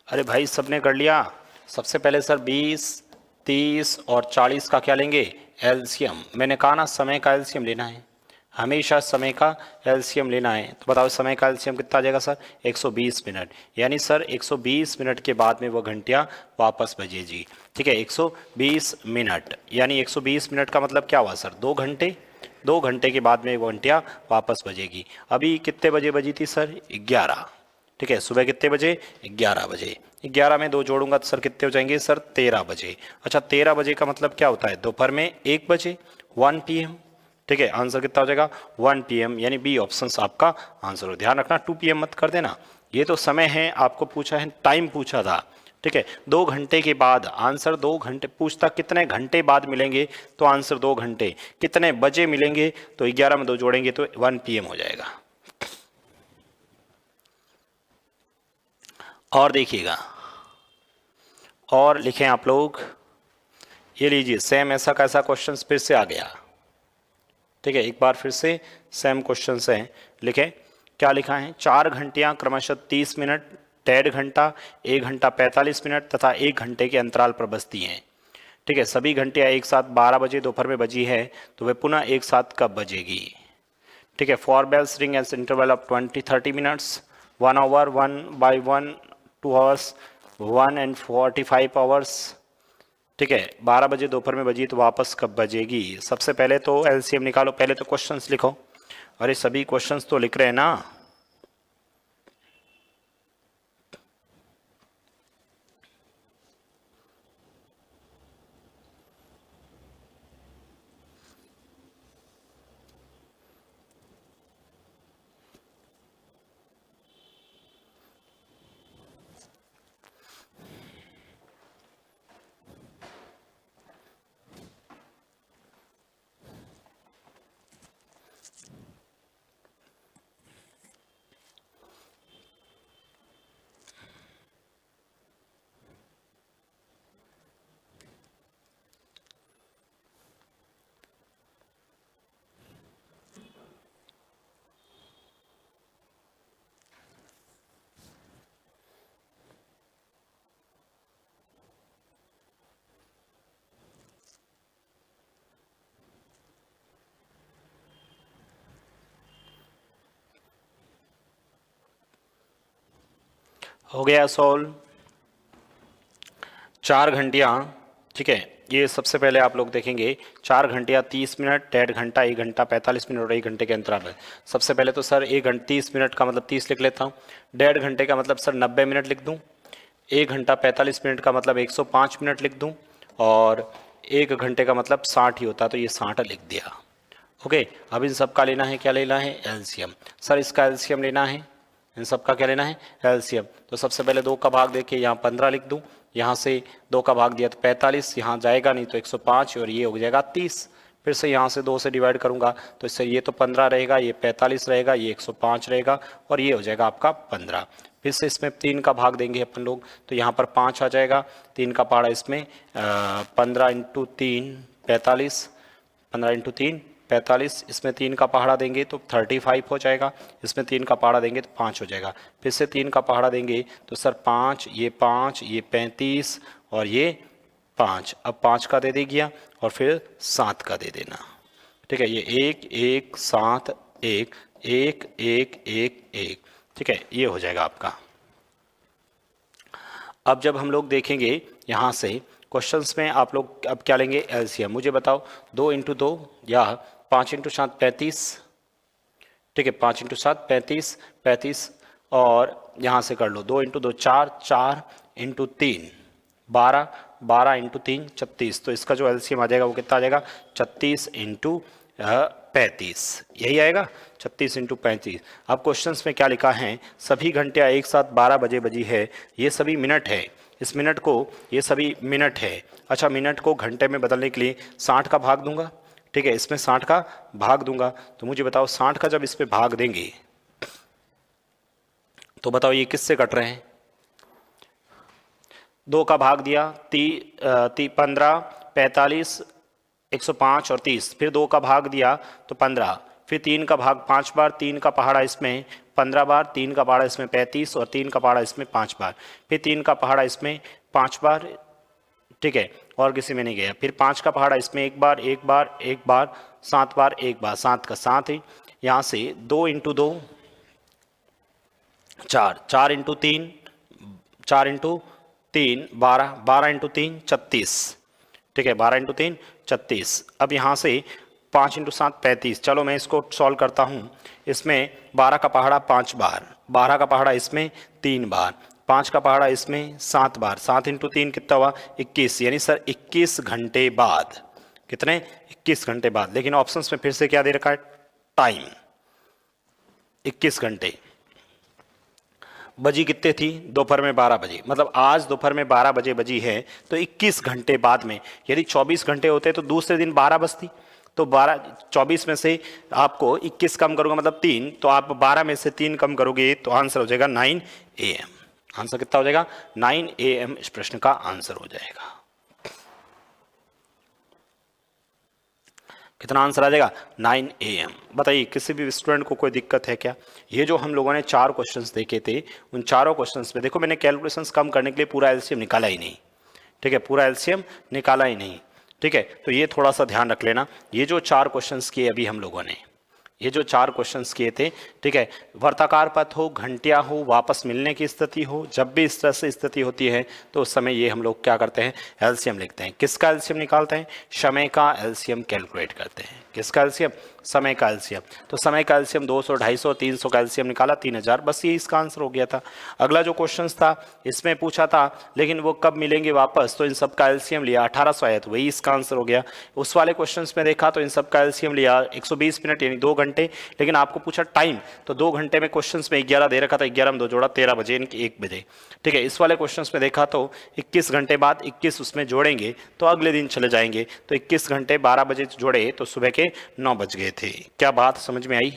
अरे भाई सबने कर लिया। सबसे पहले सर 20, 30 और 40 का क्या लेंगे? एलसीएम। मैंने कहा ना समय का एलसीएम लेना है, हमेशा समय का एलसीएम लेना है। तो बताओ समय का एलसीएम कितना आ जाएगा सर? 120 मिनट। यानी सर 120 मिनट के बाद में वो घंटियाँ वापस बजेगी। ठीक है, 120 मिनट यानी 120 मिनट का मतलब क्या हुआ सर? 2 घंटे। 2 घंटे के बाद में वो घंटियाँ वापस बजेगी। अभी कितने बजे बजी थी सर? 11। ठीक है, सुबह कितने बजे? 11 बजे। 11 में 2 जोड़ूंगा तो सर कितने हो जाएंगे सर? 13 बजे। अच्छा 13 बजे का मतलब क्या होता है? दोपहर में 1 बजे, 1 PM। ठीक है, आंसर कितना हो जाएगा? 1 PM, यानी बी ऑप्शन आपका आंसर हो। ध्यान रखना 2 PM मत कर देना। ये तो समय है, आपको पूछा है, टाइम पूछा था। ठीक है, 2 घंटे के बाद आंसर 2 घंटे पूछता, कितने घंटे बाद मिलेंगे तो आंसर 2 घंटे, कितने बजे मिलेंगे तो 11 में 2 जोड़ेंगे तो 1 PM हो जाएगा। और देखिएगा, और लिखें आप लोग, ये लीजिए सेम ऐसा कैसा क्वेश्चन फिर से आ गया। ठीक है, एक बार फिर से सेम क्वेश्चन है। लिखें क्या लिखा है? 4 घंटियां क्रमशः 30 मिनट, 1.5 घंटा, 1 घंटा 45 मिनट तथा 1 घंटे के अंतराल पर बजती हैं। ठीक है, सभी घंटियां एक साथ 12 बजे दोपहर में बजी है, तो वे पुनः एक साथ कब बजेगी? ठीक है, 4 bells ring as interval of 20-30 minutes, 1 hour, 1 by 1, 2 hours, 1 and 45 hours। ठीक है, 12 बजे दोपहर में बजी तो वापस कब बजेगी? सबसे पहले तो एलसीएम निकालो, पहले तो क्वेश्चंस लिखो। अरे सभी क्वेश्चंस तो लिख रहे हैं ना। हो गया सॉल्व। 4 घंटियाँ, ठीक है, ये सबसे पहले आप लोग देखेंगे 4 घंटियाँ 30 मिनट, 1.5 घंटा, 1 घंटा 45 मिनट और 1 घंटे के अंतराल है। सबसे पहले तो सर 1 घंटा 30 मिनट का मतलब 30 लिख लेता हूँ, 1.5 घंटे का मतलब सर 90 मिनट लिख दूँ, 1 घंटा 45 मिनट का मतलब 105 मिनट लिख दूँ, और 1 घंटे का मतलब 60 ही होता, तो ये 60 लिख दिया। ओके, अब इन सब का लेना है, क्या लेना है? एलसीएम। सर इसका एलसीएम लेना है, इन सब का क्या लेना है? एलसीएम। तो सबसे पहले 2 का भाग देके यहाँ 15 लिख दूँ, यहाँ से 2 का भाग दिया तो 45, यहाँ जाएगा नहीं तो 105 और ये हो जाएगा 30। फिर से यहाँ से 2 से डिवाइड करूँगा तो इससे ये तो 15 रहेगा, ये 45 रहेगा, ये 105 रहेगा और ये हो जाएगा आपका 15। फिर से इसमें 3 का भाग देंगे अपन लोग तो यहाँ पर 5 आ जाएगा, 3 का पहाड़ा इसमें 15 इंटू 3 45, 15 इंटू 3 45, इसमें 3 का पहाड़ा देंगे तो 35 हो जाएगा, इसमें 3 का पहाड़ा देंगे तो 5 हो जाएगा। फिर से 3 का पहाड़ा देंगे तो सर 5, ये 35 और ये 5, अब 5 का दे दीजिए और फिर 7 का दे देना। ठीक है, ये 1 1 7 1 1 1 1 1, ठीक है, ये हो जाएगा आपका। अब जब हम लोग देखेंगे यहाँ से क्वेश्चंस में आप लोग अब क्या लेंगे, एलसीएम। मुझे बताओ 2 इंटू 2 या 5 इंटू 7 35, ठीक है, 5 इंटू 7 35 35 और यहाँ से कर लो 2 इंटू 2 4 4 इंटू 3 12 12 इंटू 3 36, तो इसका जो एलसीएम आ जाएगा वो कितना आ जाएगा 36 इंटू 35, यही आएगा 36 इंटू 35। अब क्वेश्चंस में क्या लिखा है, सभी घंटियाँ एक साथ 12 बजे बजी है, ये सभी मिनट है, इस मिनट को ये सभी मिनट है। अच्छा, मिनट को घंटे में बदलने के लिए 60 का भाग दूंगा, ठीक है, इसमें 60 का भाग दूंगा तो मुझे बताओ 60 का जब इस पे भाग देंगे तो बताओ ये किससे कट रहे हैं। 2 का भाग दिया 15 45 105 और 30, फिर 2 का भाग दिया तो 15, फिर 3 का भाग 5 बार, 3 का पहाड़ा इसमें 15 बार, 3 का पहाड़ा इसमें 35 और 3 का पहाड़ा इसमें 5 बार, फिर 3 का पहाड़ा इसमें 5 बार, ठीक है, और किसी में नहीं गया, फिर 5 का पहाड़ा इसमें 1 बार 1 बार 1 बार 7 बार 1 बार 7 का 7 ही। यहाँ से 2 इंटू 2 4 4 इंटू 3 4 इंटू 3 12 12 इंटू 3 36, ठीक है, 12 इंटू 3 36। अब यहाँ से 5 इंटू 7 35, चलो मैं इसको सॉल्व करता हूँ। इसमें 12 का पहाड़ा 5 बार, 12 का पहाड़ा इसमें 3 बार, 5 का पहाड़ा इसमें 7 बार, 7 इंटू 3 कितना हुआ 21, यानी सर 21 घंटे बाद, कितने 21 घंटे बाद। लेकिन ऑप्शंस में फिर से क्या दे रखा है, टाइम 21 घंटे। बजी कितने थी, दोपहर में 12 बजे, मतलब आज दोपहर में 12 बजे बजी है तो 21 घंटे बाद में, यदि 24 घंटे होते तो दूसरे दिन 12 बजती, तो 12 24 में से आपको 21 कम करूंगा मतलब 3, तो आप 12 में से 3 कम करोगे तो आंसर हो जाएगा 9 AM। आंसर कितना हो जाएगा 9 AM, इस प्रश्न का आंसर हो जाएगा। कितना आंसर आ जाएगा 9 AM। बताइए किसी भी स्टूडेंट को कोई दिक्कत है क्या। ये जो हम लोगों ने 4 क्वेश्चंस देखे थे उन चारों क्वेश्चंस में देखो मैंने कैलकुलेशंस कम करने के लिए पूरा एलसीएम निकाला ही नहीं, ठीक है, पूरा एलसीएम निकाला ही नहीं, ठीक है, तो ये थोड़ा सा ध्यान रख लेना। ये जो 4 क्वेश्चंस किए अभी हम लोगों ने, ये जो 4 क्वेश्चंस किए थे, ठीक है, वर्ताकार पथ हो, घंटिया हो, वापस मिलने की स्थिति हो, जब भी इस तरह से स्थिति होती है तो उस समय ये हम लोग क्या करते हैं, एलसीएम लिखते हैं। किसका एलसीएम निकालते हैं, समय का एलसीएम कैलकुलेट करते हैं। किसका एलसीएम, समय का एलसीएम। तो समय का एलसीएम 200 250 300 का एलसीएम निकाला 3000, बस ये इसका आंसर हो गया था। अगला जो क्वेश्चन था इसमें पूछा था लेकिन वो कब मिलेंगे वापस, तो इन सब का एलसीएम लिया 1800 आया तो वही इसका आंसर हो गया। उस वाले क्वेश्चन में देखा तो इन सब का एलसीएम लिया 120 मिनट यानी 2 घंटे, लेकिन आपको पूछा टाइम तो 2 घंटे में क्वेश्चन में 11 दे रखा था, 11 में 2 जोड़ा 13 बजे यानी कि 1 बजे, ठीक है। इस वाले क्वेश्चन में देखा तो 21 घंटे बाद 21 उसमें जोड़ेंगे तो अगले दिन चले जाएंगे, तो 21 घंटे 12 बजे जोड़े तो सुबह के 9 बज गए थे। क्या बात समझ में आई।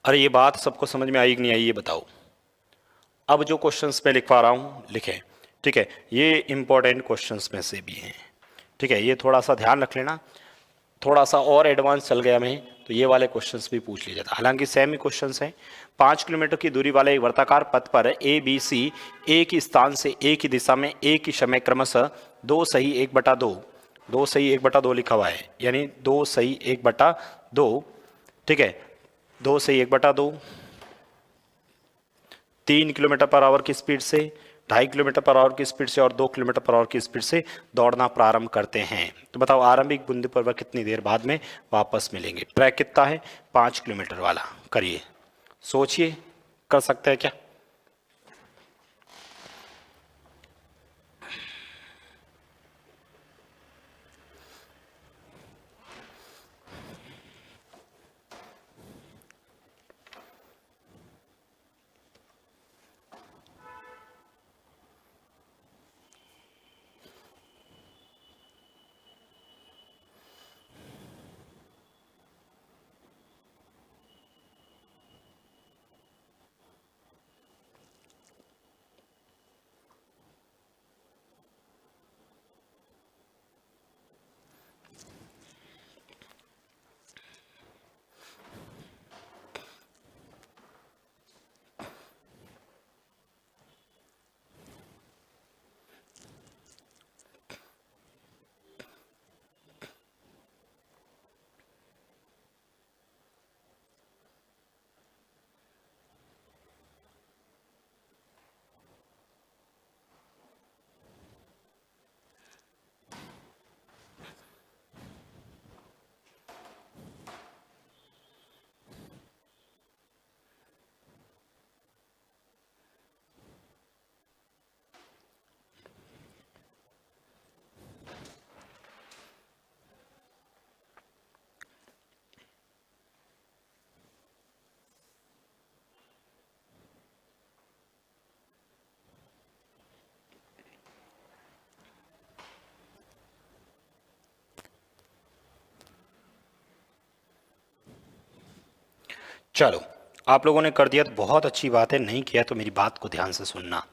अरे ये बात सबको समझ में आई कि नहीं आई ये बताओ। अब जो क्वेश्चंस मैं लिखवा रहा हूँ लिखें, ठीक है, ये इंपॉर्टेंट क्वेश्चंस में से भी हैं, ठीक है, ये थोड़ा सा ध्यान रख लेना। थोड़ा सा और एडवांस चल गया मैं तो ये वाले क्वेश्चंस भी पूछ लिया जाता, हालांकि सेम ही क्वेश्चंस हैं। 5 किलोमीटर की दूरी वाले एक वर्ताकार पथ पर ए बी सी एक ही स्थान से एक ही दिशा में एक ही समय क्रमशः 2 सही 1/2 2 सही 1/2 लिखा हुआ है, यानी 2 सही 1/2, ठीक है, 2 सही 1/2 3 किलोमीटर पर आवर की स्पीड से, 2.5 किलोमीटर पर आवर की स्पीड से और 2 किलोमीटर पर आवर की स्पीड से दौड़ना प्रारंभ करते हैं। तो बताओ आरंभिक बिंदु पर वह कितनी देर बाद में वापस मिलेंगे। ट्रैक कितना है 5 किलोमीटर वाला, करिए सोचिए, कर सकते हैं क्या। चलो, आप लोगों ने कर दिया तो बहुत अच्छी बात है, नहीं किया तो मेरी बात को ध्यान से सुनना।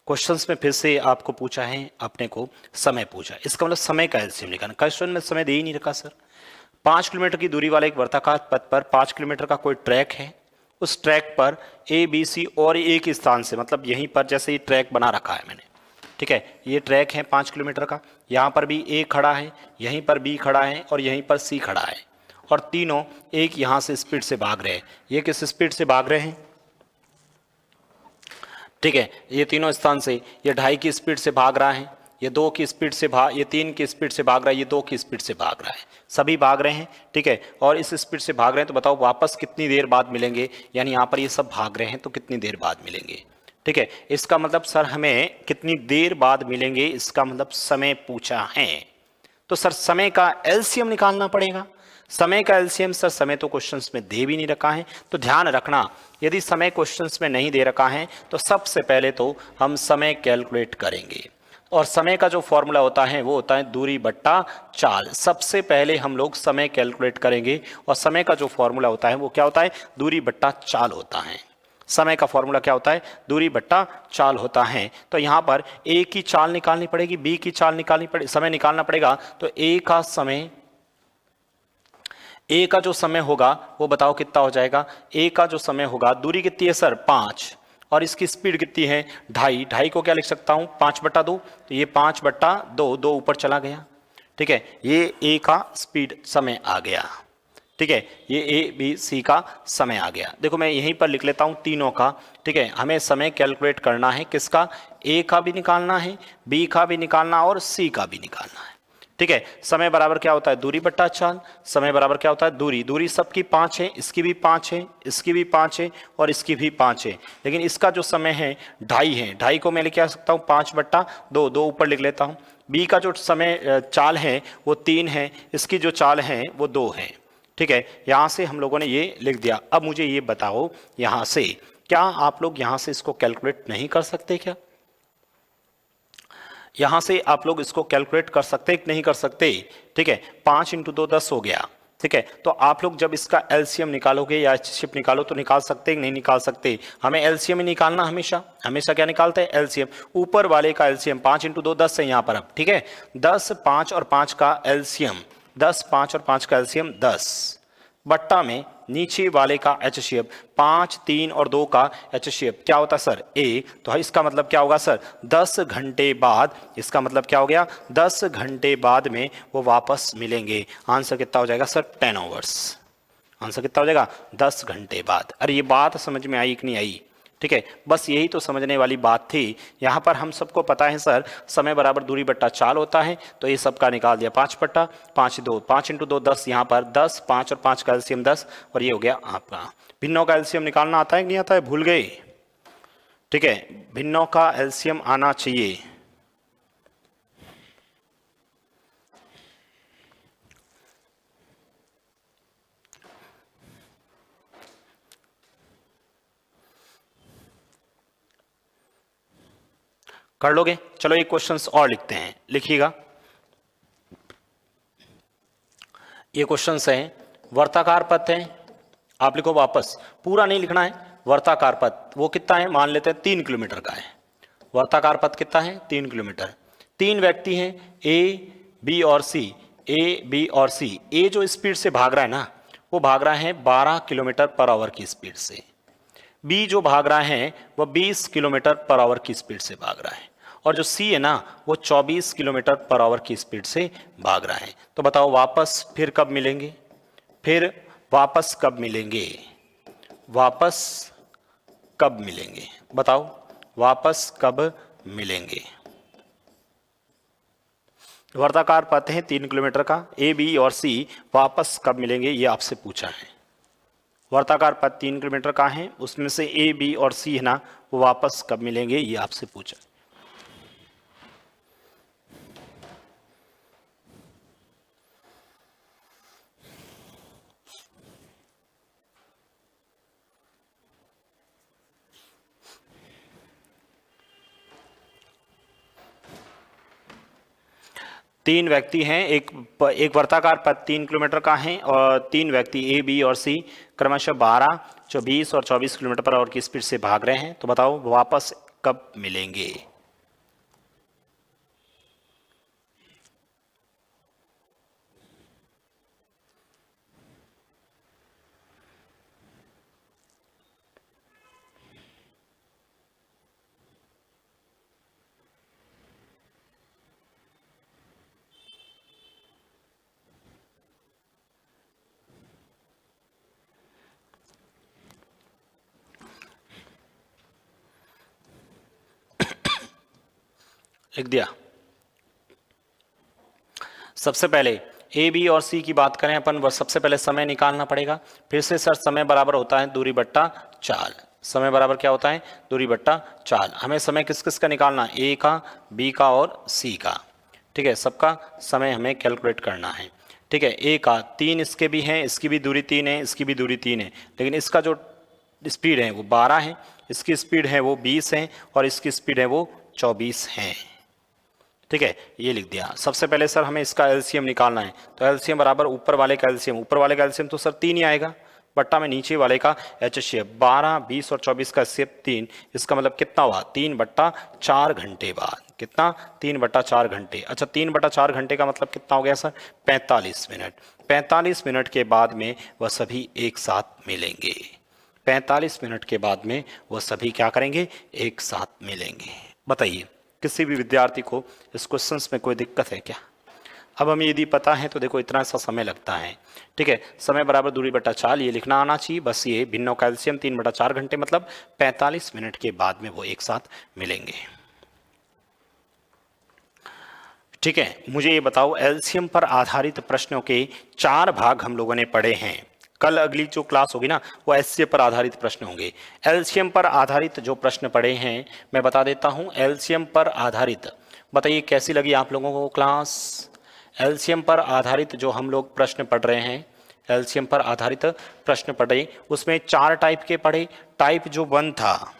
क्वेश्चंस में फिर से आपको पूछा है, अपने को समय पूछा है, इसका मतलब समय का एलसीएम निकालना। क्वेश्चन में समय दे ही नहीं रखा सर। 5 किलोमीटर की दूरी वाले एक वर्ताकार पथ पर 5 किलोमीटर का कोई ट्रैक है, उस ट्रैक पर ए बी सी और एक स्थान से, मतलब यहीं पर जैसे ये ट्रैक बना रखा है मैंने, ठीक है, ये ट्रैक है 5 किलोमीटर का, यहाँ पर भी ए खड़ा है, यहीं पर बी खड़ा है और यहीं पर सी खड़ा है, और तीनों एक यहाँ से स्पीड से भाग रहे हैं। ये किस स्पीड से भाग रहे हैं, ठीक है, ये तीनों स्थान से, ये 2.5 की स्पीड से भाग रहा है, ये 2 की स्पीड से ये 3 की स्पीड से भाग रहा है, ये 2 की स्पीड से भाग रहा है, सभी भाग रहे हैं, ठीक है, और इस स्पीड से भाग रहे हैं। तो बताओ वापस कितनी देर बाद मिलेंगे, यानी यहाँ पर ये सब भाग रहे हैं तो कितनी देर बाद मिलेंगे, ठीक है। इसका मतलब सर हमें कितनी देर बाद मिलेंगे, इसका मतलब समय पूछा है, तो सर समय का एलसीएम निकालना पड़ेगा। समय का एलसीएम सर समय तो क्वेश्चंस में दे भी नहीं रखा है, तो ध्यान रखना यदि समय क्वेश्चंस में नहीं दे रखा है तो सबसे पहले तो हम समय कैलकुलेट करेंगे, और समय का जो फॉर्मूला होता है वो होता है दूरी बट्टा चाल। सबसे पहले हम लोग समय कैलकुलेट करेंगे, और समय का जो फॉर्मूला होता है वो क्या होता है, दूरी बट्टा चाल होता है। समय का फॉर्मूला क्या होता है, दूरी बट्टा चाल होता है। तो यहाँ पर ए की चाल निकालनी पड़ेगी, बी की चाल निकालनी पड़ेगी, समय निकालना पड़ेगा। तो ए का जो समय होगा वो बताओ कितना हो जाएगा। ए का जो समय होगा, दूरी कितनी है सर 5, और इसकी स्पीड कितनी है 2.5, 2.5 को क्या लिख सकता हूँ 5/2, तो ये 5/2, 2 ऊपर चला गया, ठीक है, ये ए का स्पीड समय आ गया, ठीक है, ये ए बी सी का समय आ गया। देखो मैं यहीं पर लिख लेता हूँ तीनों का, ठीक है, हमें समय कैलकुलेट करना है किसका, ए का भी निकालना है, बी का भी निकालना और सी का भी निकालना है, ठीक है। समय बराबर क्या होता है, दूरी बट्टा चाल। समय बराबर क्या होता है, दूरी सबकी 5 है, इसकी भी 5 है, इसकी भी 5 है और इसकी भी 5 है, लेकिन इसका जो समय है 2.5 है, 2.5 को मैं लिख सकता हूँ 5/2, 2 ऊपर लिख लेता हूँ। बी का जो समय चाल है वो 3 है, इसकी जो चाल है वो 2 है, ठीक है, यहां से हम लोगों ने ये लिख दिया। अब मुझे ये बताओ, यहां से क्या आप लोग यहां से इसको कैलकुलेट नहीं कर सकते क्या, यहां से आप लोग इसको कैलकुलेट कर सकते कि नहीं कर सकते, ठीक है, 5 × 2 10 हो गया, ठीक है। तो आप लोग जब इसका एलसीएम निकालोगे या एचसीएफ निकालो तो निकाल सकते कि नहीं निकाल सकते, हमें एलसीएम ही निकालना, हमेशा हमेशा क्या निकालते हैं, एलसीएम। ऊपर वाले का एलसीएम 5 × 2 10 है यहाँ पर, अब ठीक है, 10 5 और 5 का एलसीएम 10, 5 और 5 का एलसीएम 10 बट्टा में नीचे वाले का एचसीएफ 5, 3 और 2 का एचसीएफ क्या होता है सर ए, तो इसका मतलब क्या होगा सर 10 घंटे बाद, इसका मतलब क्या हो गया 10 घंटे बाद में वो वापस मिलेंगे। आंसर कितना हो जाएगा सर 10 आवर्स, आंसर कितना हो जाएगा 10 घंटे बाद। अरे ये बात समझ में आई कि नहीं आई, ठीक है, बस यही तो समझने वाली बात थी। यहाँ पर हम सबको पता है सर समय बराबर दूरी बट्टा चाल होता है, तो ये सबका निकाल दिया 5/5, 2 5 × 2 10, यहाँ पर 10, 5 और 5 का एलसीएम 10, और ये हो गया आपका। भिन्नों का एलसीएम निकालना आता है कि नहीं आता है, भूल गए, ठीक है, भिन्नों का एलसीएम आना चाहिए। कर लोगे, चलो एक क्वेश्चंस और लिखते हैं, लिखिएगा। ये क्वेश्चंस है, वर्ताकार पथ है, आप लिखो वापस, पूरा नहीं लिखना है। वर्ताकार पथ वो कितना है, मान लेते हैं 3 किलोमीटर का है। वर्ताकार पथ कितना है 3 किलोमीटर। 3 व्यक्ति हैं ए बी और सी, ए बी और सी। ए जो स्पीड से भाग रहा है ना, वो भाग रहा है 12 किलोमीटर पर आवर की स्पीड से। बी जो भाग रहा है वह 20 किलोमीटर पर आवर की स्पीड से भाग रहा है, और जो सी है ना वो 24 किलोमीटर पर आवर की स्पीड से भाग रहा है। तो बताओ वापस फिर कब मिलेंगे, फिर वापस कब मिलेंगे, वापस कब मिलेंगे, बताओ वापस कब मिलेंगे। वर्ताकार पथ है 3 किलोमीटर का, ए बी और सी वापस कब मिलेंगे ये आपसे पूछा है। वर्ताकार पथ 3 किलोमीटर का है, उसमें से ए बी और सी है ना वो वापस कब मिलेंगे ये आपसे पूछा। तीन व्यक्ति हैं, एक वर्ताकार पथ 3 किलोमीटर का है और तीन व्यक्ति ए, बी और सी क्रमशः 12, 20 और 24 किलोमीटर पर आवर की स्पीड से भाग रहे हैं। तो बताओ वापस कब मिलेंगे? लिख दिया। सबसे पहले ए, बी और सी की बात करें अपन, बस सबसे पहले समय निकालना पड़ेगा। फिर से सर समय बराबर होता है दूरी बट्टा चाल। समय बराबर क्या होता है? दूरी बट्टा चाल। हमें समय किस किस का निकालना? ए का, बी का और सी का। ठीक है, सबका समय हमें कैलकुलेट करना है। ठीक है, ए का 3 इसके भी हैं, इसकी भी दूरी 3 है, इसकी भी दूरी 3 है, लेकिन इसका जो स्पीड है वो 12 है, इसकी स्पीड है वो 20 है और इसकी स्पीड है वो 24 है। ठीक है, ये लिख दिया। सबसे पहले सर हमें इसका एलसीएम निकालना है, तो एलसीएम बराबर ऊपर वाले का एलसीएम, ऊपर वाले का एलसीएम तो सर 3 ही आएगा, बट्टा में नीचे वाले का एचसीएफ। 12, 20 और 24 का एचसीएफ 3, इसका मतलब कितना हुआ? 3/4 घंटे बाद। कितना? 3/4 घंटे। अच्छा, 3/4 घंटे का मतलब कितना हो गया सर? 45 मिनट। 45 मिनट के बाद में वह सभी एक साथ मिलेंगे। 45 मिनट के बाद में वह सभी क्या करेंगे? एक साथ मिलेंगे। बताइए किसी भी विद्यार्थी को इस क्वेश्चंस में कोई दिक्कत है क्या? अब हमें यदि पता है तो देखो इतना सा समय लगता है। ठीक है, समय बराबर दूरी बट्टा चाल, ये लिखना आना चाहिए बस। ये भिन्नों का एलसीएम 3/4 घंटे, मतलब 45 मिनट के बाद में वो एक साथ मिलेंगे। ठीक है, मुझे ये बताओ एलसीएम पर आधारित प्रश्नों के 4 भाग हम लोगों ने पढ़े हैं। कल अगली जो क्लास होगी ना वो एचसीएफ पर आधारित प्रश्न होंगे। एलसीएम पर आधारित जो प्रश्न पढ़े हैं मैं बता देता हूं। एलसीएम पर आधारित, बताइए कैसी लगी आप लोगों को क्लास? एलसीएम पर आधारित जो हम लोग प्रश्न पढ़ रहे हैं, एलसीएम पर आधारित प्रश्न पढ़े, उसमें 4 टाइप के पढ़े। टाइप जो 1 था,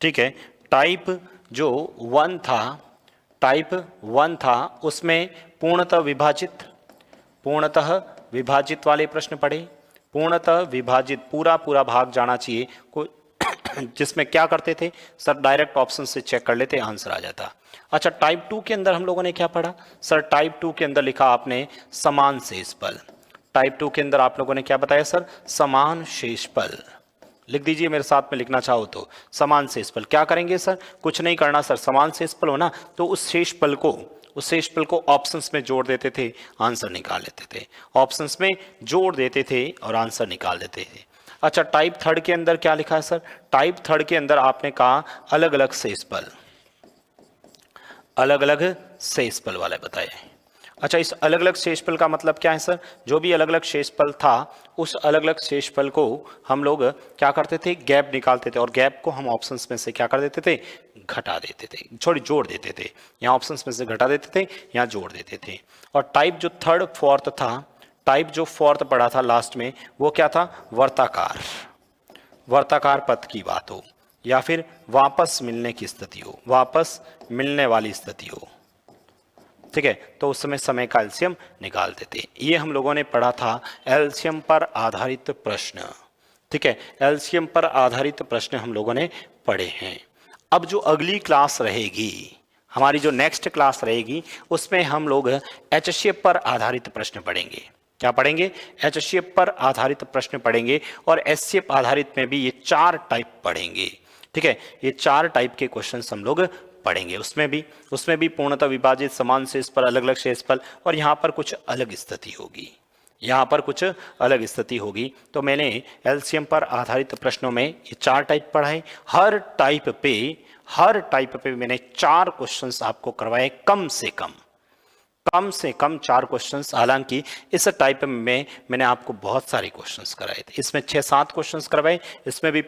ठीक है, टाइप जो 1 था, टाइप 1 था उसमें पूर्णतः विभाजित वाले प्रश्न पढ़े। पूर्णतः विभाजित, पूरा पूरा भाग जाना चाहिए जिसमें क्या करते थे सर? डायरेक्ट ऑप्शन से चेक कर लेते, आंसर आ जाता। अच्छा, टाइप 2 के अंदर हम लोगों ने क्या पढ़ा सर? टाइप 2 के अंदर लिखा आपने समान शेषफल। टाइप 2 के अंदर आप लोगों ने क्या बताया सर? समान शेषफल। लिख दीजिए मेरे साथ में, लिखना चाहो तो। समान शेषफल क्या करेंगे सर? कुछ नहीं करना सर, समान शेषफल हो ना तो उस शेषफल को ऑप्शंस में जोड़ देते थे, आंसर निकाल लेते थे। ऑप्शंस में जोड़ देते थे और आंसर निकाल देते थे। अच्छा, टाइप 3 के अंदर क्या लिखा है सर? टाइप 3 के अंदर आपने कहा अलग अलग शेषफल, अलग अलग शेषफल वाले बताए। अच्छा, इस अलग अलग शेषफल का मतलब क्या है सर? जो भी अलग अलग शेषफल था उस अलग अलग शेषफल को हम लोग क्या करते थे? गैप निकालते थे और गैप को हम ऑप्शंस में से क्या कर देते थे? घटा देते थे, जोड़ देते थे। यहाँ ऑप्शंस में से घटा देते थे, यहाँ जोड़ देते थे। और टाइप जो 3, 4 था, टाइप जो 4 पढ़ा था लास्ट में, वो क्या था? वर्ताकार पथ की बात हो या फिर वापस मिलने की स्थिति हो, वापस मिलने वाली स्थिति हो। ठीक है, तो उस समय समय का एलसीएम निकाल देते। ये हम लोगों ने पढ़ा था एलसीएम पर आधारित प्रश्न। ठीक है, एलसीएम पर आधारित प्रश्न हम लोगों ने पढ़े हैं। अब जो अगली क्लास रहेगी, हमारी जो नेक्स्ट क्लास रहेगी, उसमें हम लोग एचसीएफ पर आधारित प्रश्न पढ़ेंगे। क्या पढ़ेंगे? एचसीएफ पर आधारित प्रश्न पढ़ेंगे और एचसीएफ आधारित में भी ये 4 टाइप पढ़ेंगे। ठीक है, ये 4 टाइप के क्वेश्चंस हम लोग पढ़ेंगे। उसमें भी पूर्णतः विभाजित, समान शेषफल, अलग अलग शेषफल, और यहाँ पर कुछ अलग स्थिति होगी, यहाँ पर कुछ अलग स्थिति होगी। तो मैंने एलसीएम पर आधारित प्रश्नों में ये 4 टाइप पढ़ाए। हर टाइप पे मैंने 4 क्वेश्चंस आपको करवाए, कम से कम 4 क्वेश्चंस। हालांकि इस टाइप में मैंने आपको बहुत सारे क्वेश्चंस कराए थे। इसमें 6-7 क्वेश्चंस करवाए, इसमें भी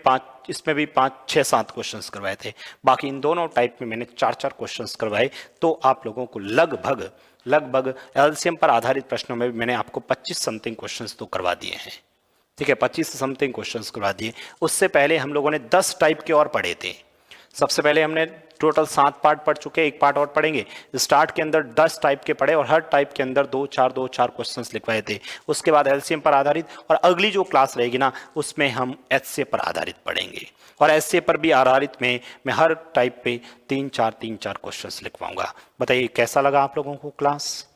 5-6-7 क्वेश्चंस करवाए थे। बाकी इन दोनों टाइप में मैंने 4-4 क्वेश्चंस करवाए। तो आप लोगों को लगभग एलसीएम पर आधारित प्रश्नों में मैंने आपको 25 समथिंग क्वेश्चंस तो करवा दिए हैं। ठीक है, 25 समथिंग क्वेश्चंस करवा दिए। उससे पहले हम लोगों ने 10 टाइप के और पढ़े थे। सबसे पहले हमने टोटल 7 पार्ट पढ़ चुके हैं, एक पार्ट और पढ़ेंगे। स्टार्ट के अंदर 10 टाइप के पढ़े और हर टाइप के अंदर 2-4 क्वेश्चंस लिखवाए थे। उसके बाद एलसीएम पर आधारित, और अगली जो क्लास रहेगी ना उसमें हम एचसीएफ पर आधारित पढ़ेंगे। और एचसीएफ पर भी आधारित में मैं हर टाइप पे 3-4 क्वेश्चंस लिखवाऊंगा। बताइए कैसा लगा आप लोगों को क्लास?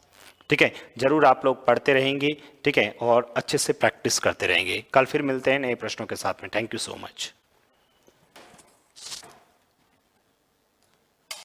ठीक है, जरूर आप लोग पढ़ते रहेंगे, ठीक है, और अच्छे से प्रैक्टिस करते रहेंगे। कल फिर मिलते हैं नए प्रश्नों के साथ में। Thank you so much.